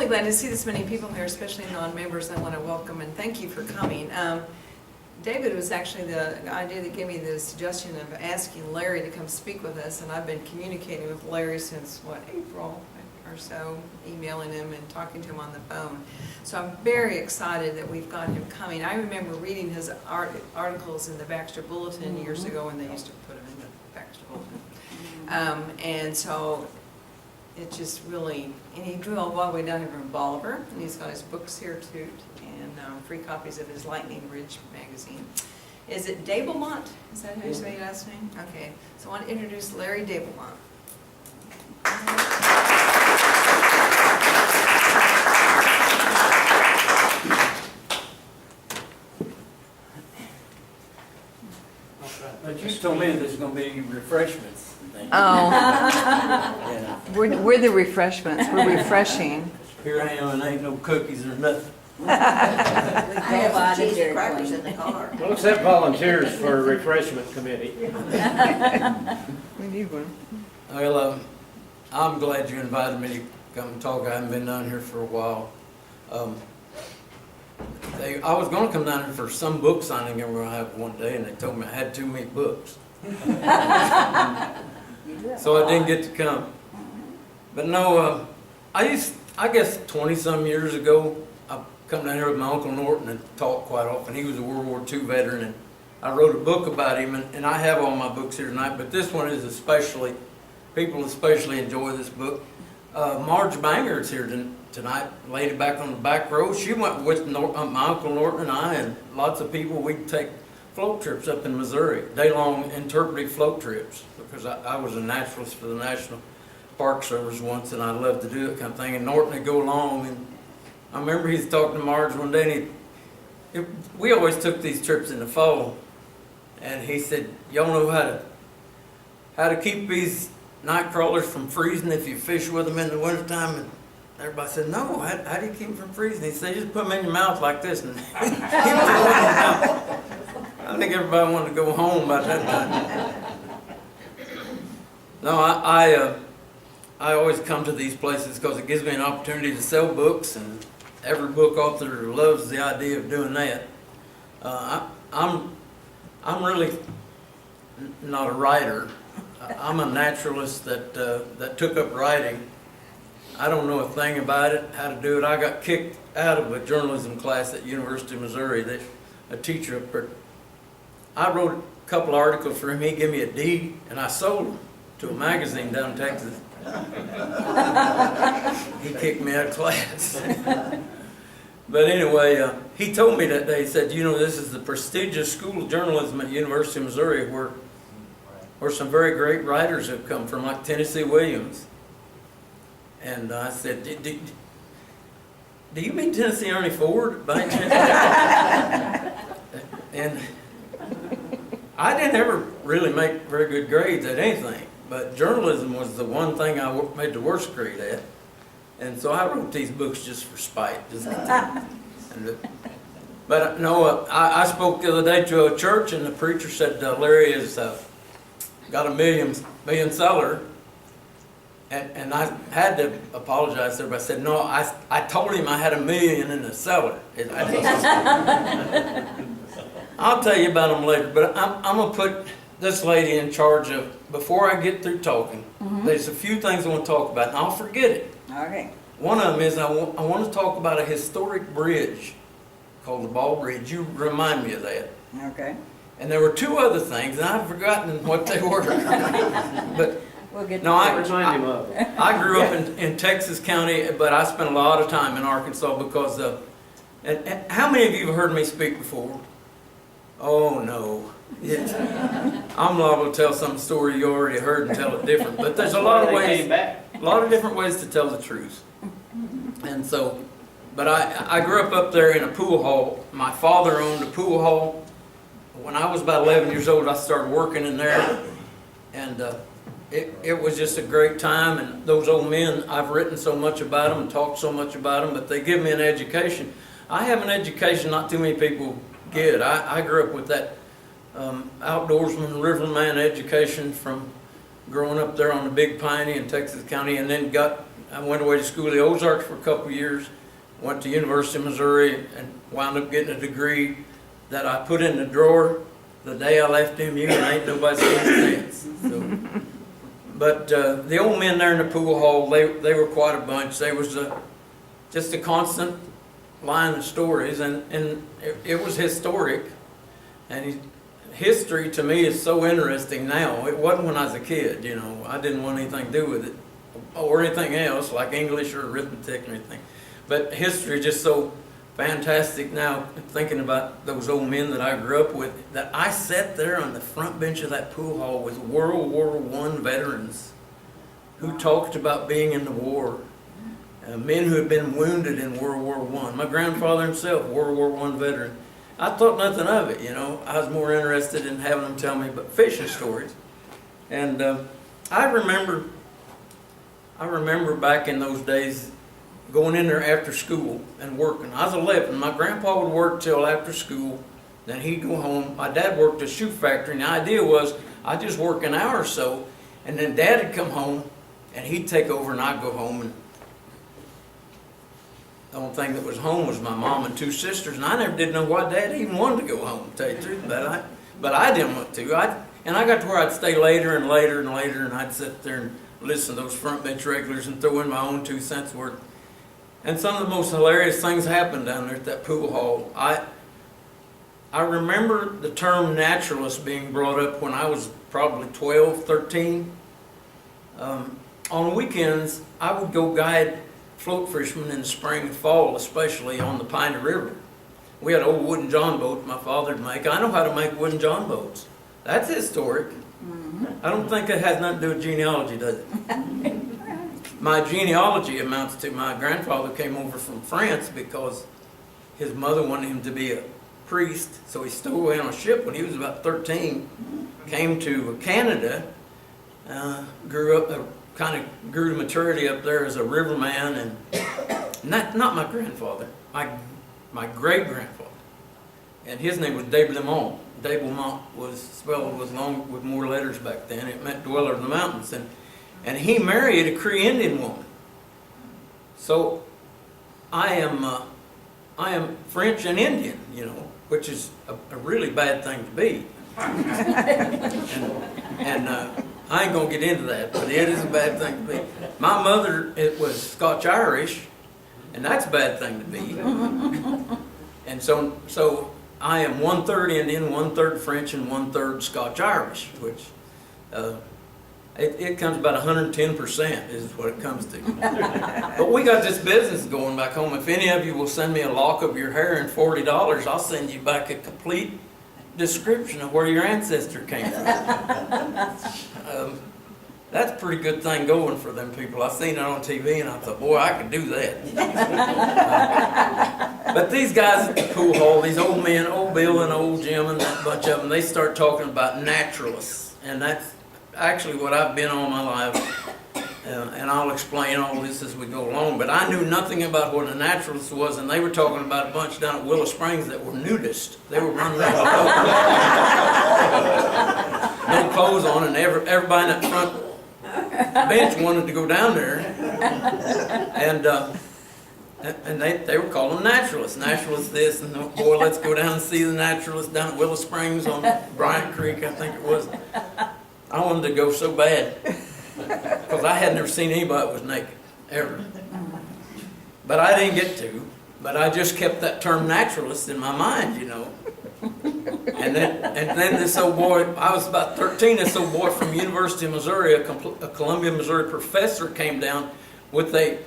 really glad to see this many people here, especially non-members. I want to welcome and thank you for coming. David was actually the idea that gave me the suggestion of asking Larry to come speak with us, and I've been communicating with Larry since, what, April or so, emailing him and talking to him on the phone. So I'm very excited that we've got him coming. I remember reading his articles in the Baxter Bulletin years ago when they used to put them in the Baxter Bulletin. And so it just really, and he drove all the way down here from Bolivar, and he's got his books here too, and free copies of his Lightning Ridge magazine. Is it Dablemont? Is that how you say your last name? Okay, so I want to introduce Larry Dablemont. But you told me there's going to be refreshments. Oh, Yeah. we're the refreshments. We're refreshing. Here I am and ain't no cookies or nothing. I have cheese and crackers in the car. Well, accept volunteers for a refreshment committee. We need one. Well, I'm glad you invited me to come and talk. I haven't been down here for a while. I was going to come down here for some book signing they were going to have one day, and they told me I had too many books. So I didn't get to come. But no, I guess 20-some years ago, I come down here with my Uncle Norton and talked quite often. He was a World War II veteran, and I wrote a book about him, and I have all my books here tonight, but this one is especially, people especially enjoy this book. Marge Banger's here tonight, lady back on the back row. She went with my Uncle Norton and I, and lots of people. We'd take float trips up in Missouri, day-long interpretive float trips, because I was a naturalist for the National Park Service once, and I loved to do that kind of thing. And Norton would go along, and I remember he was talking to Marge one day, and we always took these trips in the fall, and he said, "Y'all know how to keep these night crawlers from freezing if you fish with them in the wintertime?" And everybody said, "No, how do you keep them from freezing?" He said, "You just put them in your mouth like this." And I think everybody wanted to go home by that time. No, I always come to these places because it gives me an opportunity to sell books, and every book author loves the idea of doing that. I'm really not a writer. I'm a naturalist that took up writing. I don't know a thing about it, how to do it. I got kicked out of a journalism class at University of Missouri. A teacher up there, I wrote a couple articles for him. He gave me a D, and I sold them to a magazine down in Texas. He kicked me out of class. But anyway, he told me that day, he said, "You know, this is the prestigious school of journalism at University of Missouri where some very great writers have come from, like Tennessee Williams." And I said, do you mean Tennessee Ernie Ford by any chance?" And I didn't ever really make very good grades at anything, but journalism was the one thing I made the worst grade at. And so I wrote these books just for spite. But no, I spoke the other day to a church, and the preacher said, "Larry has got a million seller." And I had to apologize to everybody. I said, "No, I told him I had $1 million in the cellar." I'll tell you about them later, but I'm going to put this lady in charge of, before I get through talking, there's a few things I want to talk about, and I'll forget it. Okay. One of them is I want to talk about a historic bridge called the Ball Bridge. You remind me of that. Okay. And there were two other things, and I've forgotten what they were. But We'll get no, Remind him of it. I grew up in Texas County, but I spent a lot of time in Arkansas because and how many of you have heard me speak before? Oh no. I'm liable to tell some story you already heard and tell it different, but there's a lot of ways, a lot of different ways to tell the truth. And so, but I grew up there in a pool hall. My father owned a pool hall. When I was about 11 years old, I started working in there, and it was just a great time. And those old men, I've written so much about them and talked so much about them, but they give me an education. I have an education not too many people get. I grew up with that outdoorsman, riverman education from growing up there on the Big Piney in Texas County, and then got I went away to school in the Ozarks for a couple of years, went to University of Missouri, and wound up getting a degree that I put in the drawer the day I left MU, and ain't nobody seen it since. So, but the old men there in the pool hall, they were quite a bunch. There was just a constant line of stories, and it was historic. And history to me is so interesting now. It wasn't when I was a kid, you know. I didn't want anything to do with it or anything else like English or arithmetic or anything. But history is just so fantastic now, thinking about those old men that I grew up with, that I sat there on the front bench of that pool hall with World War I veterans who talked about being in the war, men who had been wounded in World War I. My grandfather himself, World War I veteran. I thought nothing of it, you know. I was more interested in having them tell me about fishing stories. And I remember back in those days going in there after school and working. I was 11. My grandpa would work till after school, then he'd go home. My dad worked at a shoe factory, and the idea was I'd just work an hour or so, and then Dad would come home, and he'd take over, and I'd go home. And the only thing that was home was my mom and two sisters, and I never did know why Dad even wanted to go home, to tell you the truth. But I didn't want to. And I got to where I'd stay later and later and later, and I'd sit there and listen to those front bench regulars and throw in my own 2 cents worth. And some of the most hilarious things happened down there at that pool hall. I remember the term naturalist being brought up when I was probably 12, 13. On weekends, I would go guide float fishermen in the spring and fall, especially on the Piney River. We had old wooden john boats my father'd make. I know how to make wooden john boats. That's historic. I don't think it has nothing to do with genealogy, does it? My genealogy amounts to my grandfather came over from France because his mother wanted him to be a priest, so he stowed away on a ship when he was about 13, came to Canada, grew up, kind of grew to maturity up there as a riverman, and not my grandfather, my great-grandfather, and his name was Dablemont. Dablemont was spelled with more letters back then. It meant dweller of the mountains, and he married a Cree Indian woman. So I am French and Indian, you know, which is a really bad thing to be. and I ain't gonna get into that, but it is a bad thing to be. My mother, it was Scotch-Irish, and that's a bad thing to be. And so I am 1/3 Indian, 1/3 French, and 1/3 Scotch-Irish, which it comes about 110% is what it comes to. But we got this business going back home. If any of you will send me a lock of your hair and $40, I'll send you back a complete description of where your ancestor came from. That's a pretty good thing going for them people. I seen it on TV and I thought, boy, I could do that. But these guys at the pool hall, these old men, old Bill and old Jim and that bunch of them, they start talking about naturalists. And that's actually what I've been all my life. And I'll explain all this as we go along. But I knew nothing about what a naturalist was, and they were talking about a bunch down at Willow Springs that were nudists. They were running around no clothes on, and everybody in that front bench wanted to go down there. And they were calling them naturalists. Naturalists this, and boy, let's go down and see the naturalists down at Willow Springs on Bryant Creek, I think it was. I wanted to go so bad. Because I had never seen anybody that was naked, ever. But I didn't get to. But I just kept that term naturalist in my mind, you know. And then this old boy, I was about 13, this old boy from University of Missouri, a Columbia, Missouri professor came down with a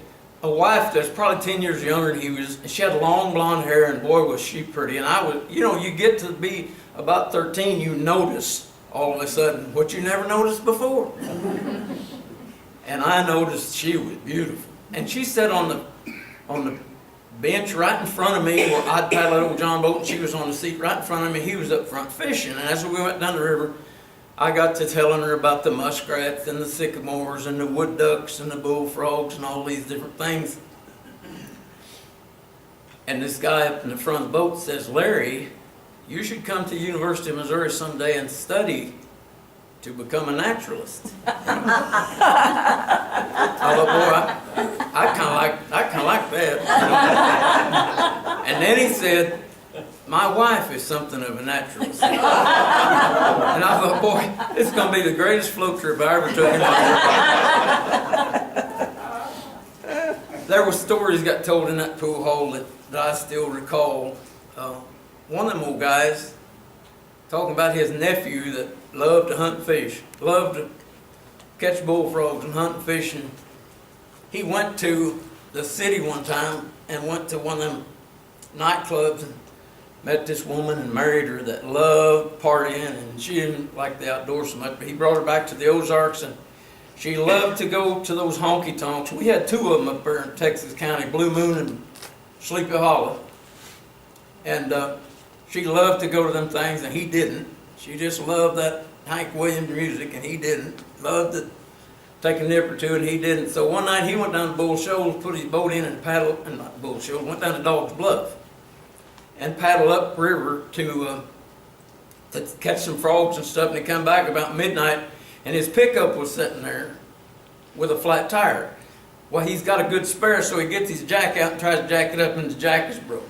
wife that's probably 10 years younger than he was. And she had long blonde hair, and boy was she pretty. And I was, you know, you get to be about 13, you notice all of a sudden what you never noticed before. And I noticed she was beautiful. And she sat on the bench right in front of me where I'd paddle that old John boat, and she was on the seat right in front of me. He was up front fishing. And as we went down the river, I got to telling her about the muskrats and the sycamores and the wood ducks and the bullfrogs and all these different things. And this guy up in the front of the boat says, "Larry, you should come to the University of Missouri someday and study to become a naturalist." I thought, boy, I kind of like that. And then he said, my wife is something of a naturalist. And I thought, boy, this is going to be the greatest float trip I ever took in my life. There were stories got told in that pool hall that I still recall. One of them old guys talking about his nephew that loved to hunt fish, loved to catch bullfrogs and hunt and fish. And he went to the city one time and went to one of them nightclubs and met this woman and married her that loved partying, and she didn't like the outdoors so much, but he brought her back to the Ozarks, and she loved to go to those honky tonks. We had two of them up there in Texas County, Blue Moon and Sleepy Hollow. And she loved to go to them things, and he didn't. She just loved that Hank Williams music, and he didn't. Loved to take a nip or two, and he didn't. So one night he went down to Bull Shoals, put his boat in and paddled, and not Bull Shoals, went down to Dog's Bluff and paddled up river to catch some frogs and stuff. And he come back about midnight, and his pickup was sitting there with a flat tire. Well, he's got a good spare, so he gets his jack out and tries to jack it up, and the jack is broken.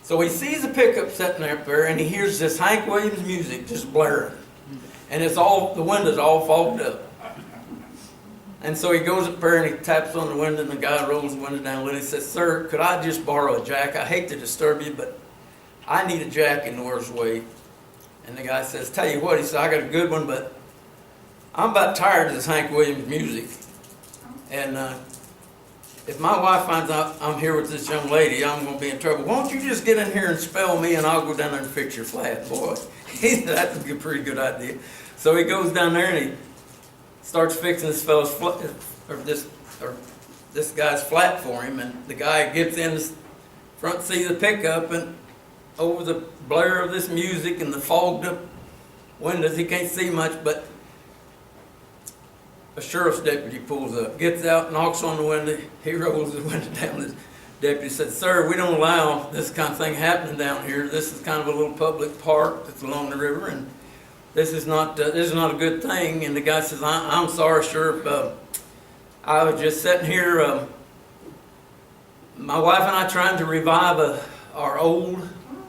So he sees the pickup sitting there, and he hears this Hank Williams music just blaring. And it's all, the window's all fogged up. And so he goes up there and he taps on the window, and the guy rolls the window down a little. He says, "Sir, could I just borrow a jack? I hate to disturb you, but I need a jack in the worst way." And the guy says, "Tell you what," he said, "I got a good one, but I'm about tired of this Hank Williams music. And if my wife finds out I'm here with this young lady, I'm going to be in trouble. Won't you just get in here and spell me, and I'll go down there and fix your flat, boy." He said, "That's a pretty good idea." So he goes down there and he starts fixing this fellow's this guy's flat for him, and the guy gets in the front seat of the pickup, and over the blare of this music and the fogged up windows, he can't see much, but a sheriff's deputy pulls up, gets out, knocks on the window. He rolls the window down. The deputy said, "Sir, we don't allow this kind of thing happening down here. This is kind of a little public park that's along the river, and this is not a good thing." And the guy says, I'm sorry, Sheriff. I was just sitting here, my wife and I trying to revive our old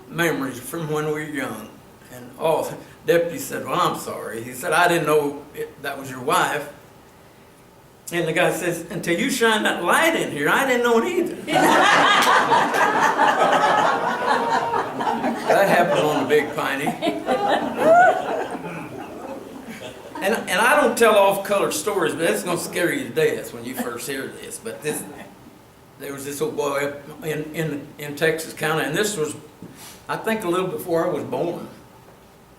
memories from when we were young." And the deputy said, "Well, I'm sorry." He said, "I didn't know that was your wife." And the guy says, "Until you shine that light in here, I didn't know it either." That happened on the Big Piney. And I don't tell off-color stories, but it's going to scare you to death when you first hear this. But there was this old boy up in Texas County, and this was, I think, a little before I was born.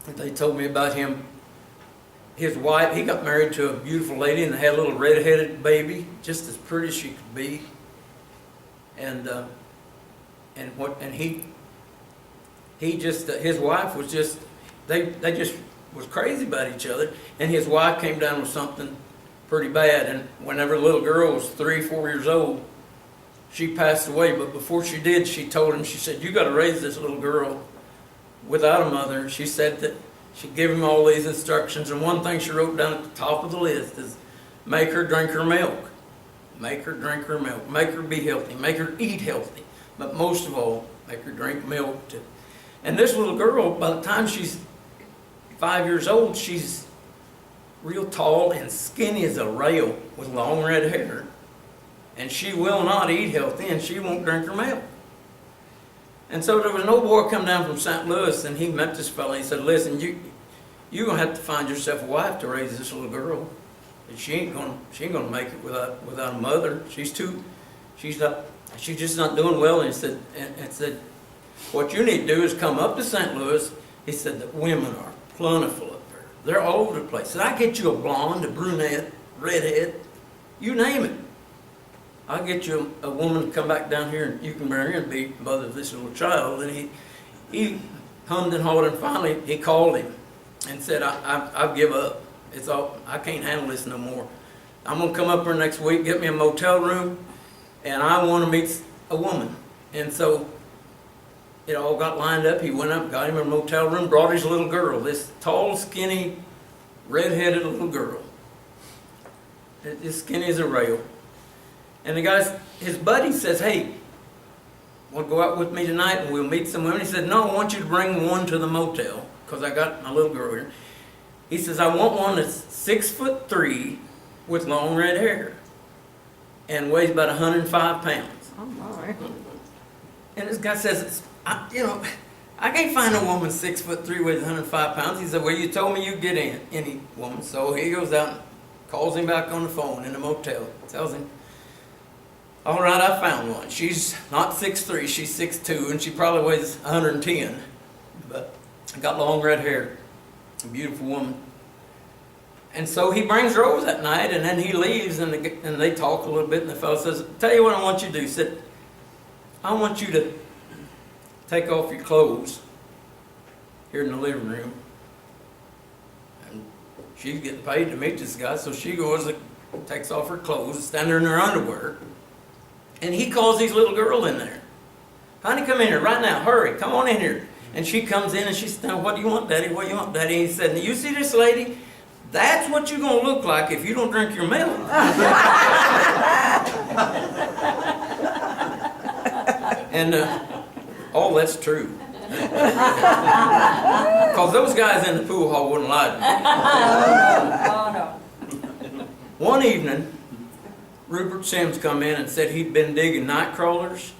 They told me about him. His wife, he got married to a beautiful lady, and they had a little red-headed baby, just as pretty as she could be. And he just, his wife was just, they just was crazy about each other. And his wife came down with something pretty bad, and whenever the little girl was 3-4 years old, she passed away. But before she did, she told him, she said, "You got to raise this little girl without a mother." She said that she gave him all these instructions, and one thing she wrote down at the top of the list is, make her drink her milk. Make her drink her milk. Make her be healthy. Make her eat healthy. But most of all, make her drink milk. And this little girl, by the time she's 5 years old, she's real tall and skinny as a rail with long red hair. And she will not eat healthy, and she won't drink her milk. And so there was an old boy come down from St. Louis, and he met this fellow. He said, "Listen, you're gonna have to find yourself a wife to raise this little girl. And she ain't gonna make it without a mother. She's just not doing well." And he said, "What you need to do is come up to St. Louis." He said, "The women are plentiful up there. They're all over the place. Said, I get you a blonde, a brunette, redhead, you name it. I'll get you a woman to come back down here, and you can marry her and be mother of this little child." And he hummed and hawed, and finally he called him and said, "I give up. It's all, I can't handle this no more. I'm gonna come up here next week, get me a motel room, and I want to meet a woman." And so it all got lined up. He went up, got him a motel room, brought his little girl, this tall, skinny, red-headed little girl, as skinny as a rail. And the guy, his buddy says, hey, want to go out with me tonight and we'll meet some women? He said, no, I want you to bring one to the motel because I got my little girl here. He says, I want one that's 6'3" with long red hair and weighs about 105 pounds. Oh, my. And this guy says, I can't find a woman 6'3" weighs 105 pounds. He said, well, you told me you'd get in any woman. So he goes out and calls him back on the phone in the motel. Tells him, all right, I found one. She's not 6'3", she's 6'2", and she probably weighs 110. But got long red hair. A beautiful woman. And so he brings her over that night, and then he leaves, and they talk a little bit, and the fellow says, tell you what I want you to do. He said, I want you to take off your clothes here in the living room. And she's getting paid to meet this guy, so she goes and takes off her clothes, stands there in her underwear, and he calls his little girl in there. Honey, come in here right now, hurry, come on in here. And she comes in and she said, what do you want, Daddy? What do you want, Daddy? And he said, you see this lady? That's what you're going to look like if you don't drink your milk. And oh, that's true. Because those guys in the pool hall wouldn't lie to me. Oh, no. One evening, Rupert Sims come in and said he'd been digging night crawlers,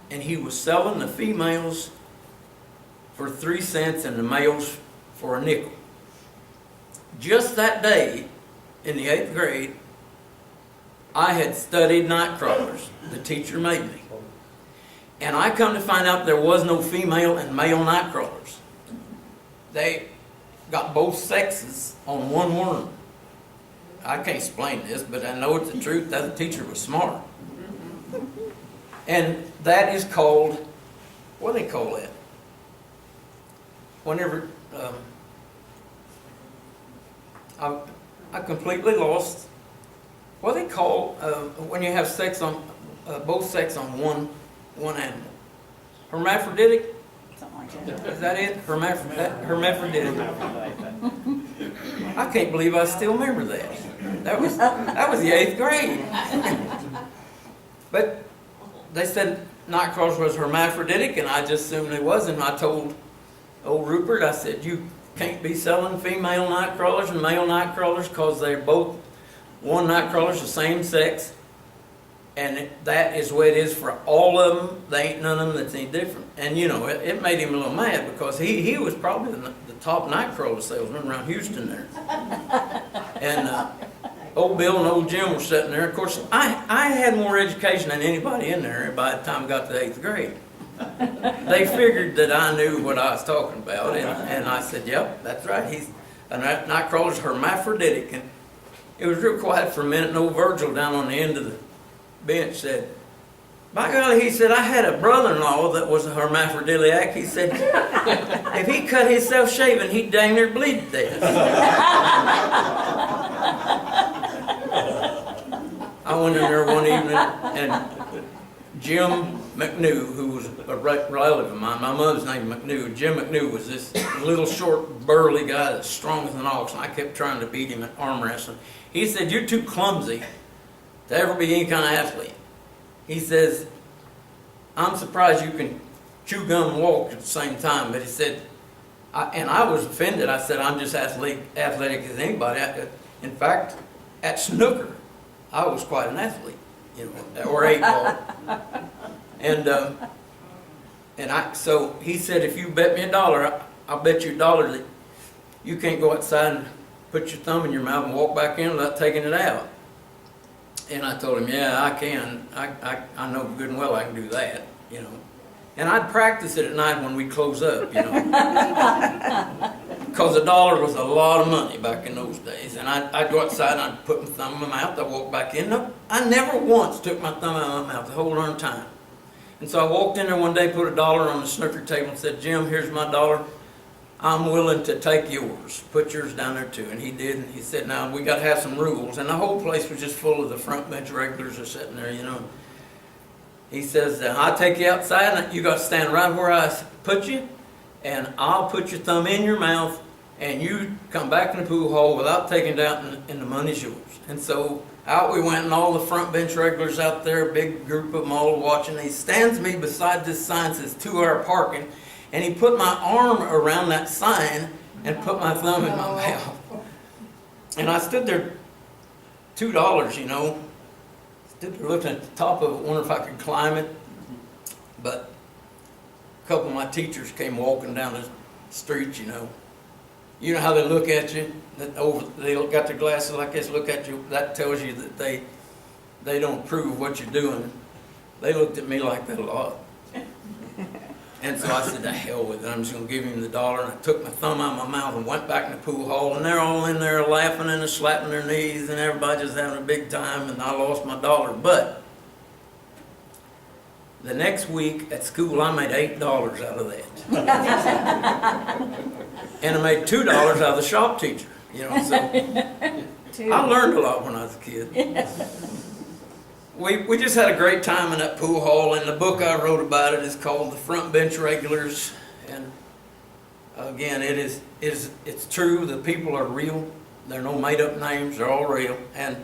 and he was selling the females for 3 cents and the males for a nickel. Just that day, in the 8th grade, I had studied night crawlers. The teacher made me. And I come to find out there was no female and male night crawlers. They got both sexes on one worm. I can't explain this, but I know it's the truth. That teacher was smart. And that is called, what do they call that? Whenever, I completely lost, what do they call when you have sex on, both sex on one animal? Hermaphroditic? Something like that. Is that it? Hermaphroditic. I can't believe I still remember that. That was the 8th grade. But they said night crawlers was hermaphroditic, and I just assumed it was. And I told old Rupert, I said, you can't be selling female night crawlers and male night crawlers because they're both, one night crawler's the same sex. And that is the way it is for all of them. They ain't none of them that's any different. And you know, it made him a little mad because he was probably the top night crawler salesman around Houston there. And old Bill and old Jim were sitting there. Of course, I had more education than anybody in there by the time I got to the 8th grade. They figured that I knew what I was talking about, and I said, yep, that's right. He's a night crawler's hermaphroditic. And it was real quiet for a minute, and old Virgil down on the end of the bench said, by golly, he said, I had a brother-in-law that was a hermaphrodiliac. He said, if he cut himself shaving, he'd dang near bleed to death. I went in there one evening, and Jim McNew, who was a relative of mine, my mother's name McNew, Jim McNew was this little short, burly guy that's strong as an ox, and I kept trying to beat him at arm wrestling. He said, you're too clumsy to ever be any kind of athlete. He says, I'm surprised you can chew gum and walk at the same time. But he said, and I was offended. I said, I'm just athletic as anybody. In fact, at snooker, I was quite an athlete, you know, or 8-ball. So he said, if you bet me $1, I'll bet you $1 that you can't go outside and put your thumb in your mouth and walk back in without taking it out. And I told him, yeah, I can. I know good and well I can do that, you know. And I'd practice it at night when we close up, you know. Because $1 was a lot of money back in those days. And I'd go outside and I'd put my thumb in my mouth, I'd walk back in. No, I never once took my thumb out of my mouth the whole darn time. And so I walked in there one day, put $1 on the snooker table and said, Jim, here's my $1. I'm willing to take yours. Put yours down there too. And he did. And he said, now we got to have some rules. And the whole place was just full of the front bench regulars are sitting there, you know. He says, I'll take you outside and you got to stand right where I put you. And I'll put your thumb in your mouth and you come back in the pool hall without taking it out, and the money's yours. And so out we went, and all the front bench regulars out there, a big group of them all watching. He stands me beside this sign that says 2-hour parking, and he put my arm around that sign and put my thumb in my mouth. And I stood there, $2, you know, stood there looking at the top of it, wondering if I could climb it. But a couple of my teachers came walking down the street, you know. You know how they look at you, they got their glasses like this, look at you, that tells you that they don't approve of what you're doing. They looked at me like that a lot. And so I said, to hell with it, I'm just going to give him the $1. And I took my thumb out of my mouth and went back in the pool hall, and they're all in there laughing and slapping their knees, and everybody just having a big time, and I lost my $1. But the next week at school, I made $8 out of that. And I made $2 out of the shop teacher, you know, so I learned a lot when I was a kid. We just had a great time in that pool hall, and the book I wrote about it is called The Front Bench Regulars. And again, it's true, the people are real. There are no made up names, they're all real. And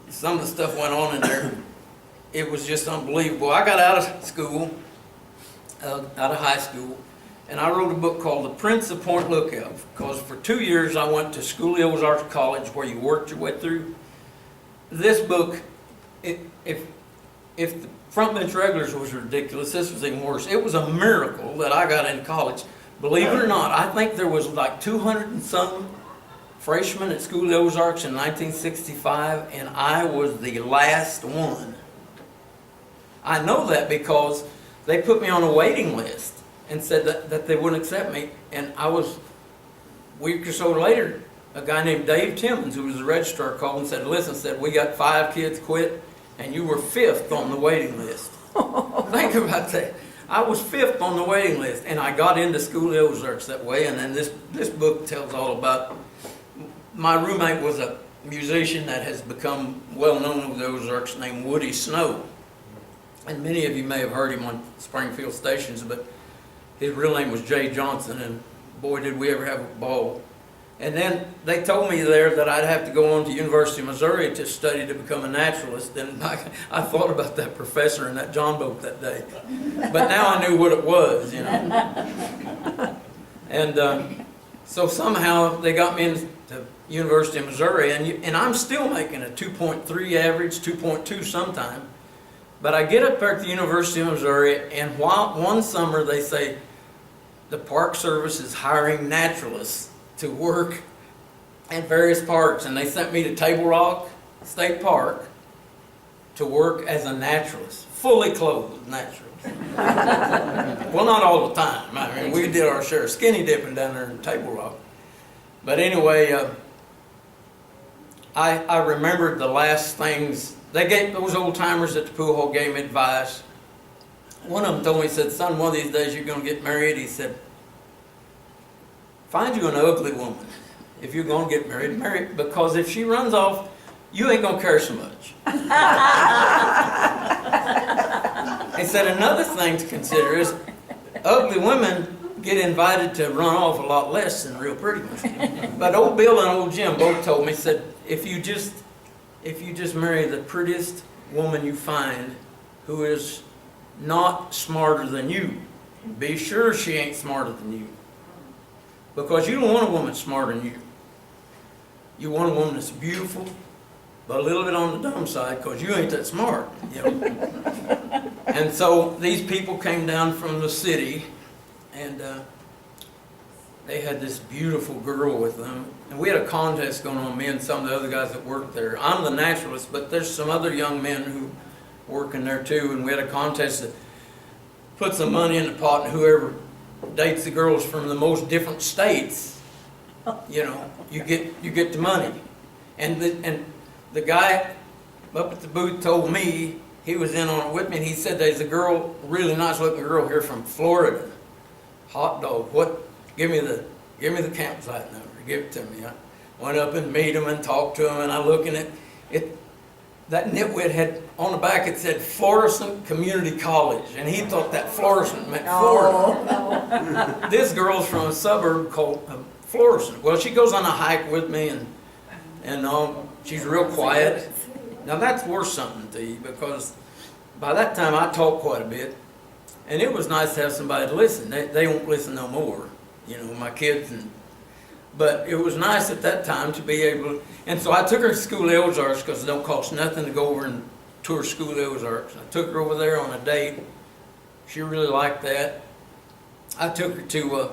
some of the stuff went on in there, it was just unbelievable. I got out of school, out of high school, and I wrote a book called The Prince of Point Lookout, because for 2 years I went to School of the Ozarks College, where you worked your way through. This book, if the Front Bench Regulars was ridiculous, this was even worse. It was a miracle that I got into college. Believe it or not, I think there was like 200 and some freshmen at School of the Ozarks in 1965, and I was the last one. I know that because they put me on a waiting list and said that they wouldn't accept me. And I was, a week or so later, a guy named Dave Timmons, who was the registrar, called and said, listen, we got 5 kids quit, and you were 5th on the waiting list. Think about that. I was 5th on the waiting list, and I got into School of the Ozarks that way. And then this book tells all about, my roommate was a musician that has become well known over the Ozarks named Woody Snow. And many of you may have heard him on Springfield stations, but his real name was Jay Johnson, and boy, did we ever have a ball. And then they told me there that I'd have to go on to University of Missouri to study to become a naturalist, and I thought about that professor in that John boat that day. But now I knew what it was, you know. And so somehow they got me into University of Missouri, and I'm still making a 2.3 average, 2.2 sometime. But I get up there at the University of Missouri, and one summer they say the Park Service is hiring naturalists to work in various parks, and they sent me to Table Rock State Park to work as a naturalist, fully clothed naturalist. Well, not all the time. I mean, we did our share of skinny dipping down there in Table Rock. But anyway, I remembered the last things. They gave those old timers at the pool hall gave me advice. One of them told me, he said, son, one of these days you're going to get married. He said, find you an ugly woman. If you're going to get married, marry, because if she runs off, you ain't going to care so much. He said, another thing to consider is ugly women get invited to run off a lot less than real pretty ones. But old Bill and old Jim both told me, said, if you just marry the prettiest woman you find who is not smarter than you, be sure she ain't smarter than you. Because you don't want a woman smarter than you. You want a woman that's beautiful, but a little bit on the dumb side, because you ain't that smart. You know? And so these people came down from the city, and they had this beautiful girl with them. And we had a contest going on, me and some of the other guys that worked there. I'm the naturalist, but there's some other young men who work in there too, and we had a contest that put some money in the pot, and whoever dates the girls from the most different states, you know, you get the money. And the guy up at the booth told me, he was in on it with me, and he said there's a girl, really nice looking girl here from Florida. Hot dog, give me the campsite number, give it to me. I went up and meet him and talked to him, and I look in it, that nitwit had, on the back it said Florissant Community College, and he thought that Florissant meant Florida. This girl's from a suburb called Florissant. Well, she goes on a hike with me, and she's real quiet. Now that's worth something to you, because by that time I talk quite a bit, and it was nice to have somebody to listen. They won't listen no more, my kids. But it was nice at that time to be able to, and so I took her to School of the Ozarks, because it don't cost nothing to go over and tour School of the Ozarks. I took her over there on a date. She really liked that. I took her to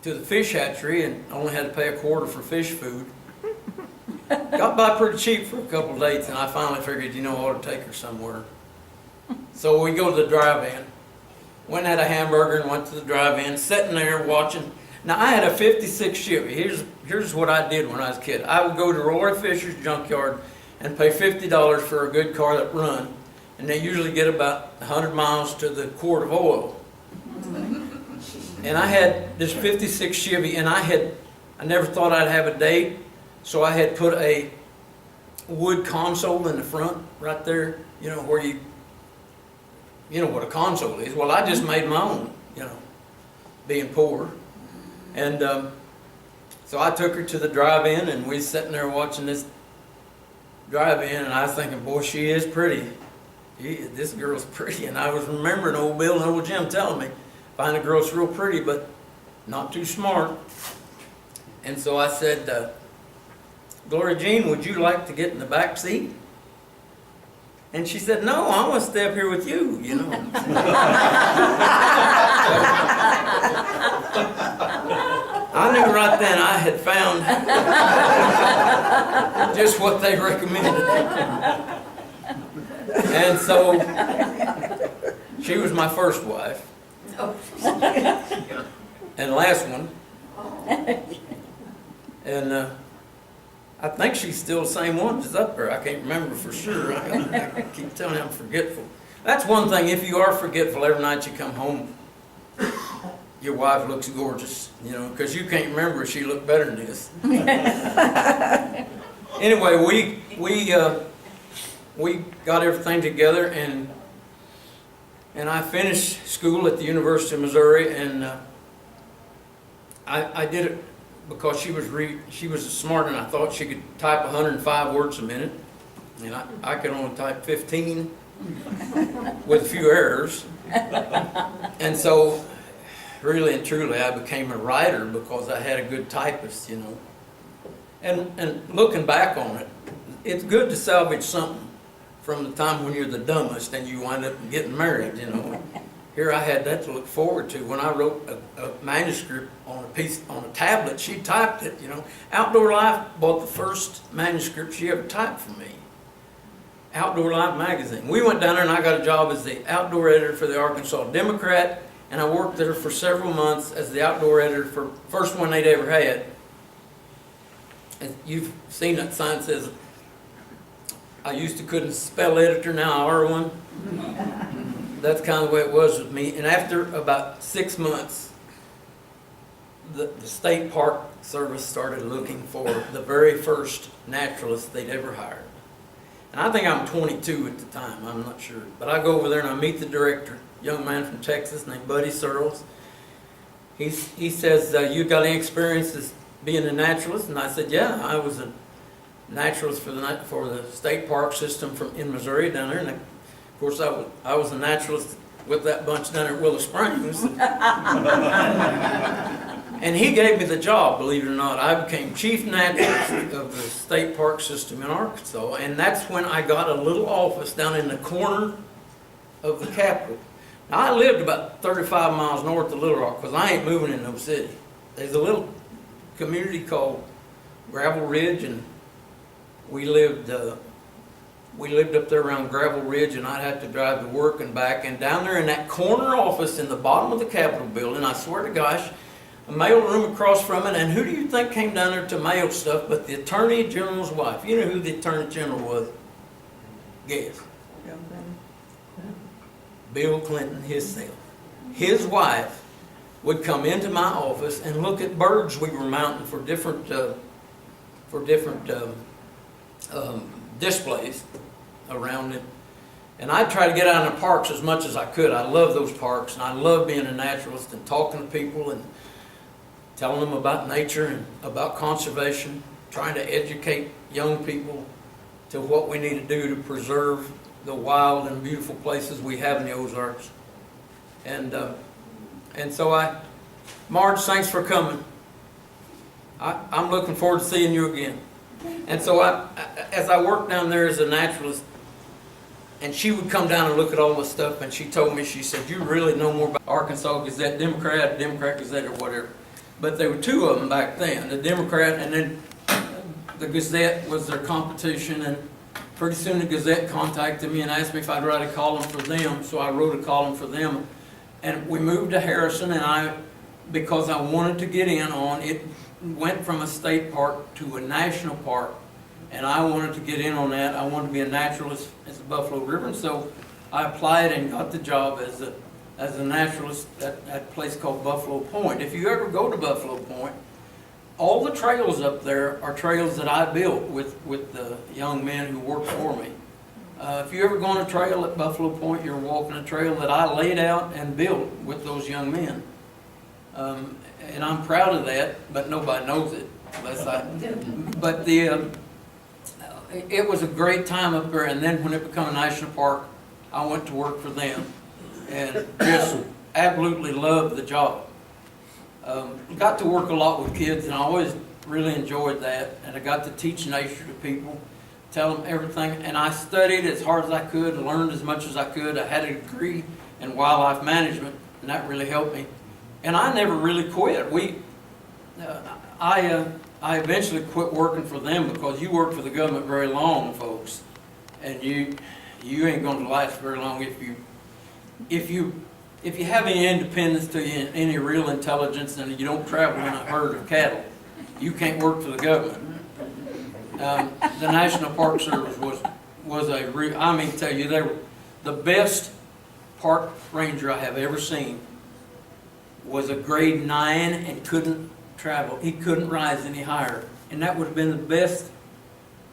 the fish hatchery and only had to pay a quarter for fish food. Got by pretty cheap for a couple of dates, and I finally figured, I ought to take her somewhere. So we go to the drive-in. Went and had a hamburger and went to the drive-in, sitting there watching. Now, I had a 56 Chevy. Here's what I did when I was a kid. I would go to Roy Fisher's junkyard and pay $50 for a good car that run, and they usually get about 100 miles to the quart of oil. And I had this 56 Chevy, and I never thought I'd have a date, so I had put a wood console in the front right there, where you know what a console is. Well, I just made my own, being poor. And so I took her to the drive-in, and we was sitting there watching this drive-in, and I was thinking, boy, she is pretty. This girl's pretty. And I was remembering old Bill and old Jim telling me, find a girl that's real pretty, but not too smart. And so I said, Gloria Jean, would you like to get in the back seat? And she said, no, I want to stay up here with you, I knew right then I had found just what they recommended. And so she was my first wife. And last one. And I think she's still the same one that's up there. I can't remember for sure. I keep telling you I'm forgetful. That's one thing, if you are forgetful every night you come home, your wife looks gorgeous, because you can't remember if she looked better than this. Anyway, we got everything together, and I finished school at the University of Missouri, and I did it because she was smart, and I thought she could type 105 words a minute, and I could only type 15 with a few errors. And so really and truly I became a writer because I had a good typist, And looking back on it, it's good to salvage something from the time when you're the dumbest and you wind up getting married, Here I had that to look forward to. When I wrote a manuscript on a tablet, she typed it, Outdoor Life bought the first manuscript she ever typed for me. Outdoor Life magazine. We went down there and I got a job as the outdoor editor for the Arkansas Democrat, and I worked there for several months as the outdoor editor for first one they'd ever had. And you've seen that sign says, I used to couldn't spell editor, now I are one. That's kind of the way it was with me. And after about 6 months, the State Park Service started looking for the very first naturalist they'd ever hired. And I think I'm 22 at the time, I'm not sure. But I go over there and I meet the director, a young man from Texas named Buddy Searles. He says, you got any experience as being a naturalist? And I said, yeah, I was a naturalist for the state park system in Missouri down there. And of course, I was a naturalist with that bunch down there at Willow Springs. And he gave me the job, believe it or not. I became Chief Naturalist of the state park system in Arkansas. And that's when I got a little office down in the corner of the Capitol. Now, I lived about 35 miles north of Little Rock because I ain't moving in no city. There's a little community called Gravel Ridge, and we lived up there around Gravel Ridge, and I'd have to drive to work and back. And down there in that corner office in the bottom of the Capitol building, I swear to gosh, a mail room across from it, and who do you think came down there to mail stuff but the Attorney General's wife? You know who the Attorney General was? Guess. Bill Clinton himself. His wife would come into my office and look at birds we were mounting for different displays around it. And I'd try to get out in the parks as much as I could. I love those parks, and I love being a naturalist and talking to people. And telling them about nature and about conservation, trying to educate young people to what we need to do to preserve the wild and beautiful places we have in the Ozarks. And so Marge, thanks for coming. I'm looking forward to seeing you again. And so as I worked down there as a naturalist, and she would come down and look at all this stuff, and she told me, she said, you really know more about Arkansas Gazette, Democrat Gazette, or whatever. But there were two of them back then, the Democrat, and then the Gazette was their competition. And pretty soon the Gazette contacted me and asked me if I'd write a column for them, so I wrote a column for them. And we moved to Harrison, and because I wanted to get in on it, went from a state park to a national park, and I wanted to get in on that. I wanted to be a naturalist at the Buffalo River, and so I applied and got the job as a naturalist at a place called Buffalo Point. If you ever go to Buffalo Point, all the trails up there are trails that I built with the young men who worked for me. If you ever go on a trail at Buffalo Point, you're walking a trail that I laid out and built with those young men. And I'm proud of that, but nobody knows it. But it was a great time up there, and then when it became a national park, I went to work for them, and just absolutely loved the job. Got to work a lot with kids, and I always really enjoyed that, and I got to teach nature to people, tell them everything, and I studied as hard as I could, learned as much as I could. I had a degree in wildlife management, and that really helped me. And I never really quit. I eventually quit working for them, because you work for the government very long, folks, and you ain't going to last very long if you have any independence to you, any real intelligence, and you don't travel in a herd of cattle. You can't work for the government. The National Park Service was a real, I mean, tell you, they were the best park ranger I have ever seen. Was a grade 9 and couldn't travel. He couldn't rise any higher. And that would have been the best.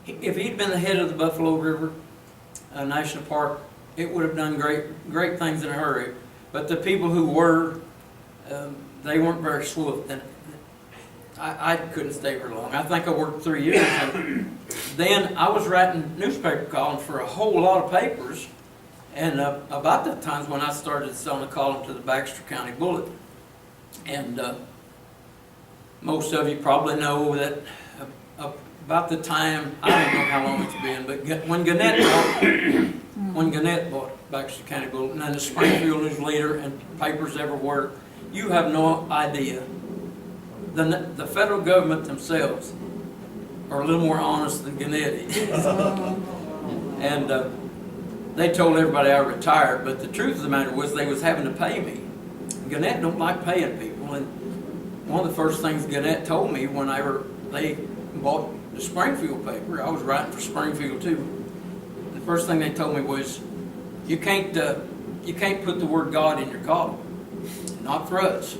If he'd been the head of the Buffalo River National Park, it would have done great things in a hurry. But the people who were, they weren't very swift. And I couldn't stay very long. I think I worked 3 years. And then I was writing newspaper columns for a whole lot of papers. And about the times when I started selling a column to the Baxter County Bulletin. And most of you probably know that about the time, I don't know how long it's been, but when Gannett bought Baxter County Bulletin and the Springfield News Leader and papers everywhere, you have no idea. The federal government themselves are a little more honest than Gannett is. And they told everybody I retired, but the truth of the matter was they was having to pay me. Gannett don't like paying people, and one of the first things Gannett told me whenever they bought the Springfield paper, I was writing for Springfield too. The first thing they told me was, you can't put the word God in your column, not for us.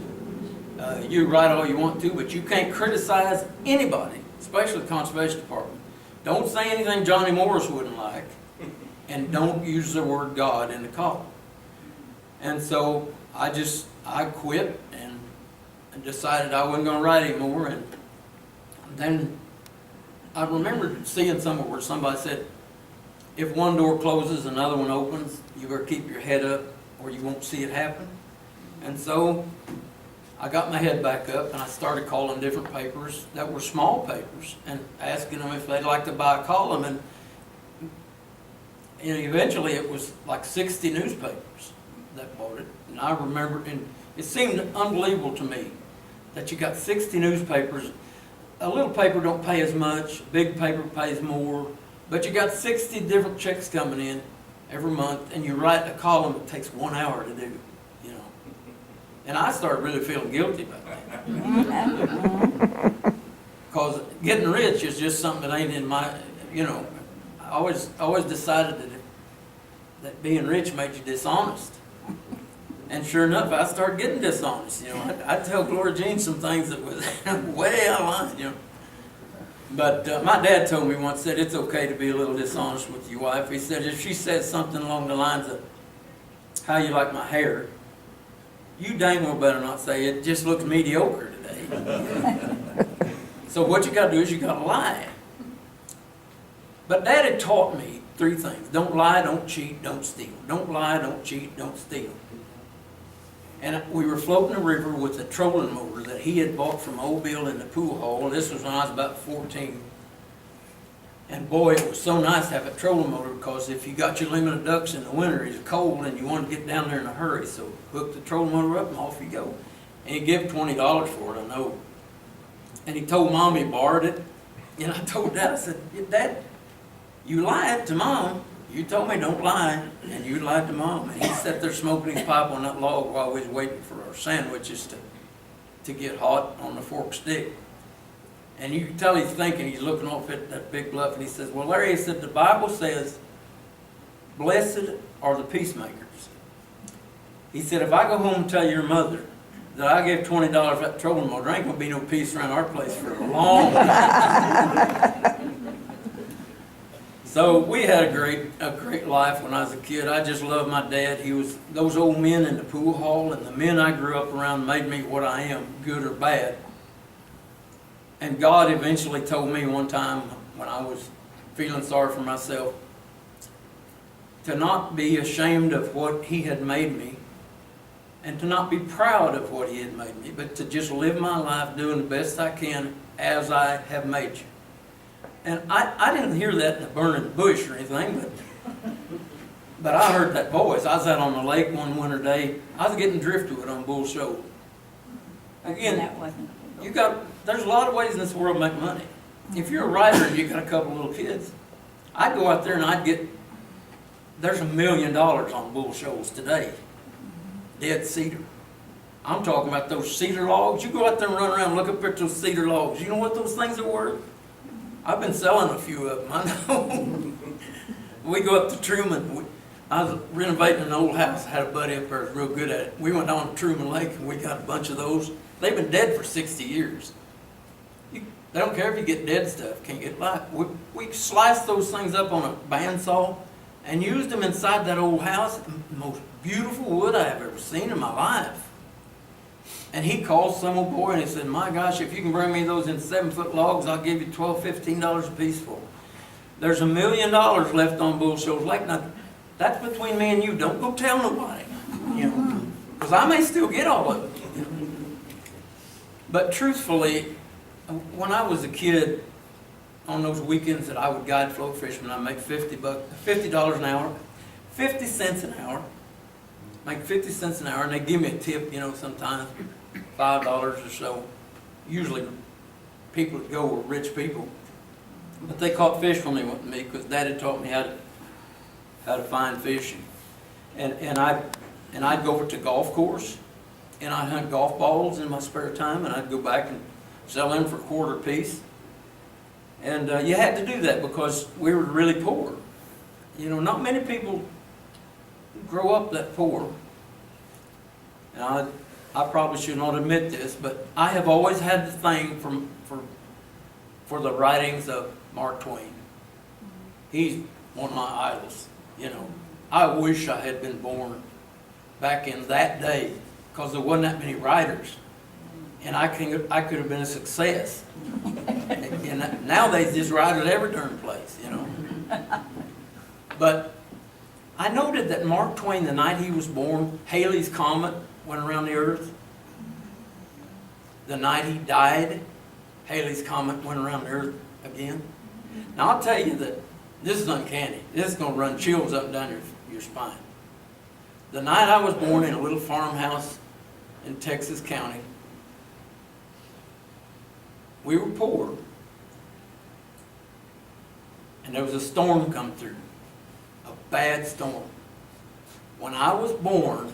You write all you want to, but you can't criticize anybody, especially the Conservation Department. Don't say anything Johnny Morris wouldn't like, and don't use the word God in the column. And so I quit and decided I wasn't going to write anymore. And then I remember seeing somewhere where somebody said, if one door closes, another one opens, you better keep your head up or you won't see it happen. And so I got my head back up and I started calling different papers that were small papers and asking them if they'd like to buy a column. And eventually it was like 60 newspapers that bought it. And I remember, and it seemed unbelievable to me that you got 60 newspapers. A little paper don't pay as much, a big paper pays more, but you got 60 different checks coming in every month, and you write a column that takes 1 hour to do, you know. And I started really feeling guilty about that. Because getting rich is just something that ain't in my, you know, I always decided that being rich made you dishonest. And sure enough, I started getting dishonest. You know, I'd tell Gloria Jean some things that was way out of line. You know, but my dad told me once that it's okay to be a little dishonest with your wife. He said if she said something along the lines of "How you like my hair," you dang well better not say it just looks mediocre today. today. So what you got to do is you got to lie. But Dad had taught me 3 things. Don't lie, don't cheat, don't steal. Don't lie, don't cheat, don't steal. And we were floating the river with a trolling motor that he had bought from old Bill in the pool hall. This was when I was about 14. And boy, it was so nice to have a trolling motor, because if you got your limit of ducks in the winter, it's cold and you want to get down there in a hurry. So hook the trolling motor up and off you go. And he gave $20 for it, I know. And he told Mom he borrowed it. And I told Dad, I said, Dad, you lied to Mom. You told me don't lie, and you lied to Mom. And he sat there smoking his pipe on that log while we was waiting for our sandwiches to get hot on the forked stick. And you can tell he's thinking, he's looking off at that big bluff, and he says, well, Larry, he said, the Bible says, blessed are the peacemakers. He said, if I go home and tell your mother that I gave $20 for that trolling motor, there ain't going to be no peace around our place for a long time. So we had a great life when I was a kid. I just loved my dad. He was those old men in the pool hall, and the men I grew up around made me what I am, good or bad. And God eventually told me one time when I was feeling sorry for myself to not be ashamed of what He had made me, and to not be proud of what He had made me, but to just live my life doing the best I can as I have made you. And I didn't hear that in a burning bush or anything, but I heard that voice. I was out on the lake one winter day. I was getting driftwood on Bull Shoal. Again, there's a lot of ways in this world to make money. If you're a writer and you got a couple little kids, I'd go out there and there's $1 million on Bull Shoals today. Dead cedar. I'm talking about those cedar logs. You go out there and run around and look up at those cedar logs. You know what those things are worth? I've been selling a few of them, I know. We go up to Truman. I was renovating an old house. I had a buddy up there who was real good at it. We went down to Truman Lake and we got a bunch of those. They've been dead for 60 years. They don't care if you get dead stuff, can't get life. We sliced those things up on a bandsaw and used them inside that old house. The most beautiful wood I have ever seen in my life. And he called some old boy and he said, my gosh, if you can bring me those in 7-foot logs, I'll give you $12, $15 a piece for them. There's $1 million left on Bull Shoals Lake. Now, that's between me and you. Don't go tell nobody, because I may still get all of it. But truthfully, when I was a kid, on those weekends that I would guide float fishermen, I'd make $50 an hour, 50 cents an hour. Make 50 cents an hour, and they give me a tip, sometimes $5 or so. Usually people that go were rich people. But they caught fish when they went to me, because Dad had taught me how to find fish. And I'd go over to golf course, and I'd hunt golf balls in my spare time, and I'd go back and sell them for a quarter apiece. And you had to do that because we were really poor. Not many people grow up that poor. And I probably should not admit this, but I have always had the thing for the writings of Mark Twain. He's one of my idols. I wish I had been born back in that day, because there wasn't that many writers, and I could have been a success. And nowadays, this writer's every darn place, But I noted that Mark Twain, the night he was born, Halley's Comet went around the earth. The night he died, Halley's Comet went around the earth again. Now I'll tell you that this is uncanny. This is going to run chills up and down your spine. The night I was born in a little farmhouse in Texas County, we were poor. And there was a storm come through. A bad storm. When I was born,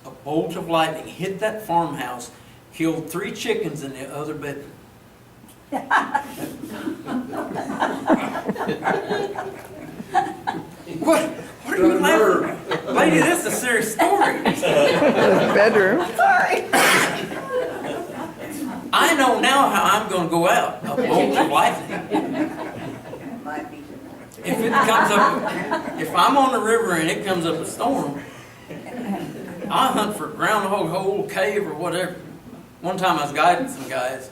a bolt of lightning hit that farmhouse, killed 3 chickens in the other bedroom. What are you laughing? Lady, this is a serious story. Bedroom. Sorry. I know now how I'm going to go out. A bolt of lightning. Might be. If it comes up, if I'm on the river and it comes up a storm, I'll hunt for groundhog hole, cave, or whatever. one time I was guiding some guys,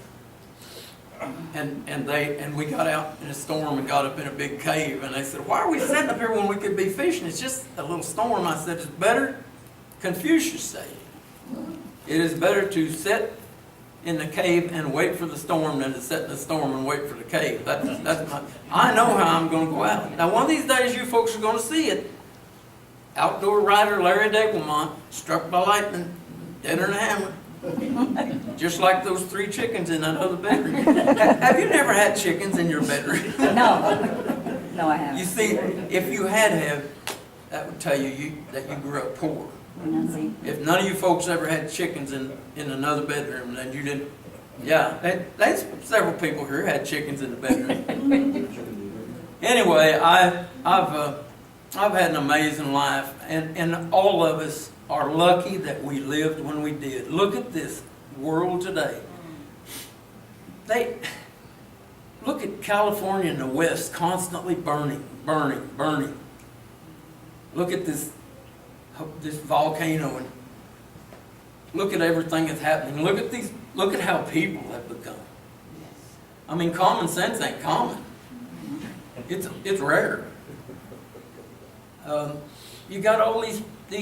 and we got out in a storm and got up in a big cave, and they said, "Why are we sitting up here when we could be fishing? It's just a little storm." I said, "It's better," Confucius said, "it is better to sit in the cave and wait for the storm than to sit in the storm and wait for the cave." I know how I'm going to go out. Now, one of these days, you folks are going to see it. Outdoor writer Larry Dablemont struck by lightning, dead in a hammer. Just like those 3 chickens in that other bedroom. Have you never had chickens in your bedroom? No, I haven't. You see, if you have, that would tell you that you grew up poor. If none of you folks ever had chickens in another bedroom, then you didn't. Yeah, there's several people here had chickens in the bedroom. Anyway, I've had an amazing life, and all of us are lucky that we lived when we did. Look at this world today. Look at California in the West, constantly burning. Look at this volcano, and look at everything that's happening. Look at how people have become. I mean, common sense ain't common. It's rare. You got all these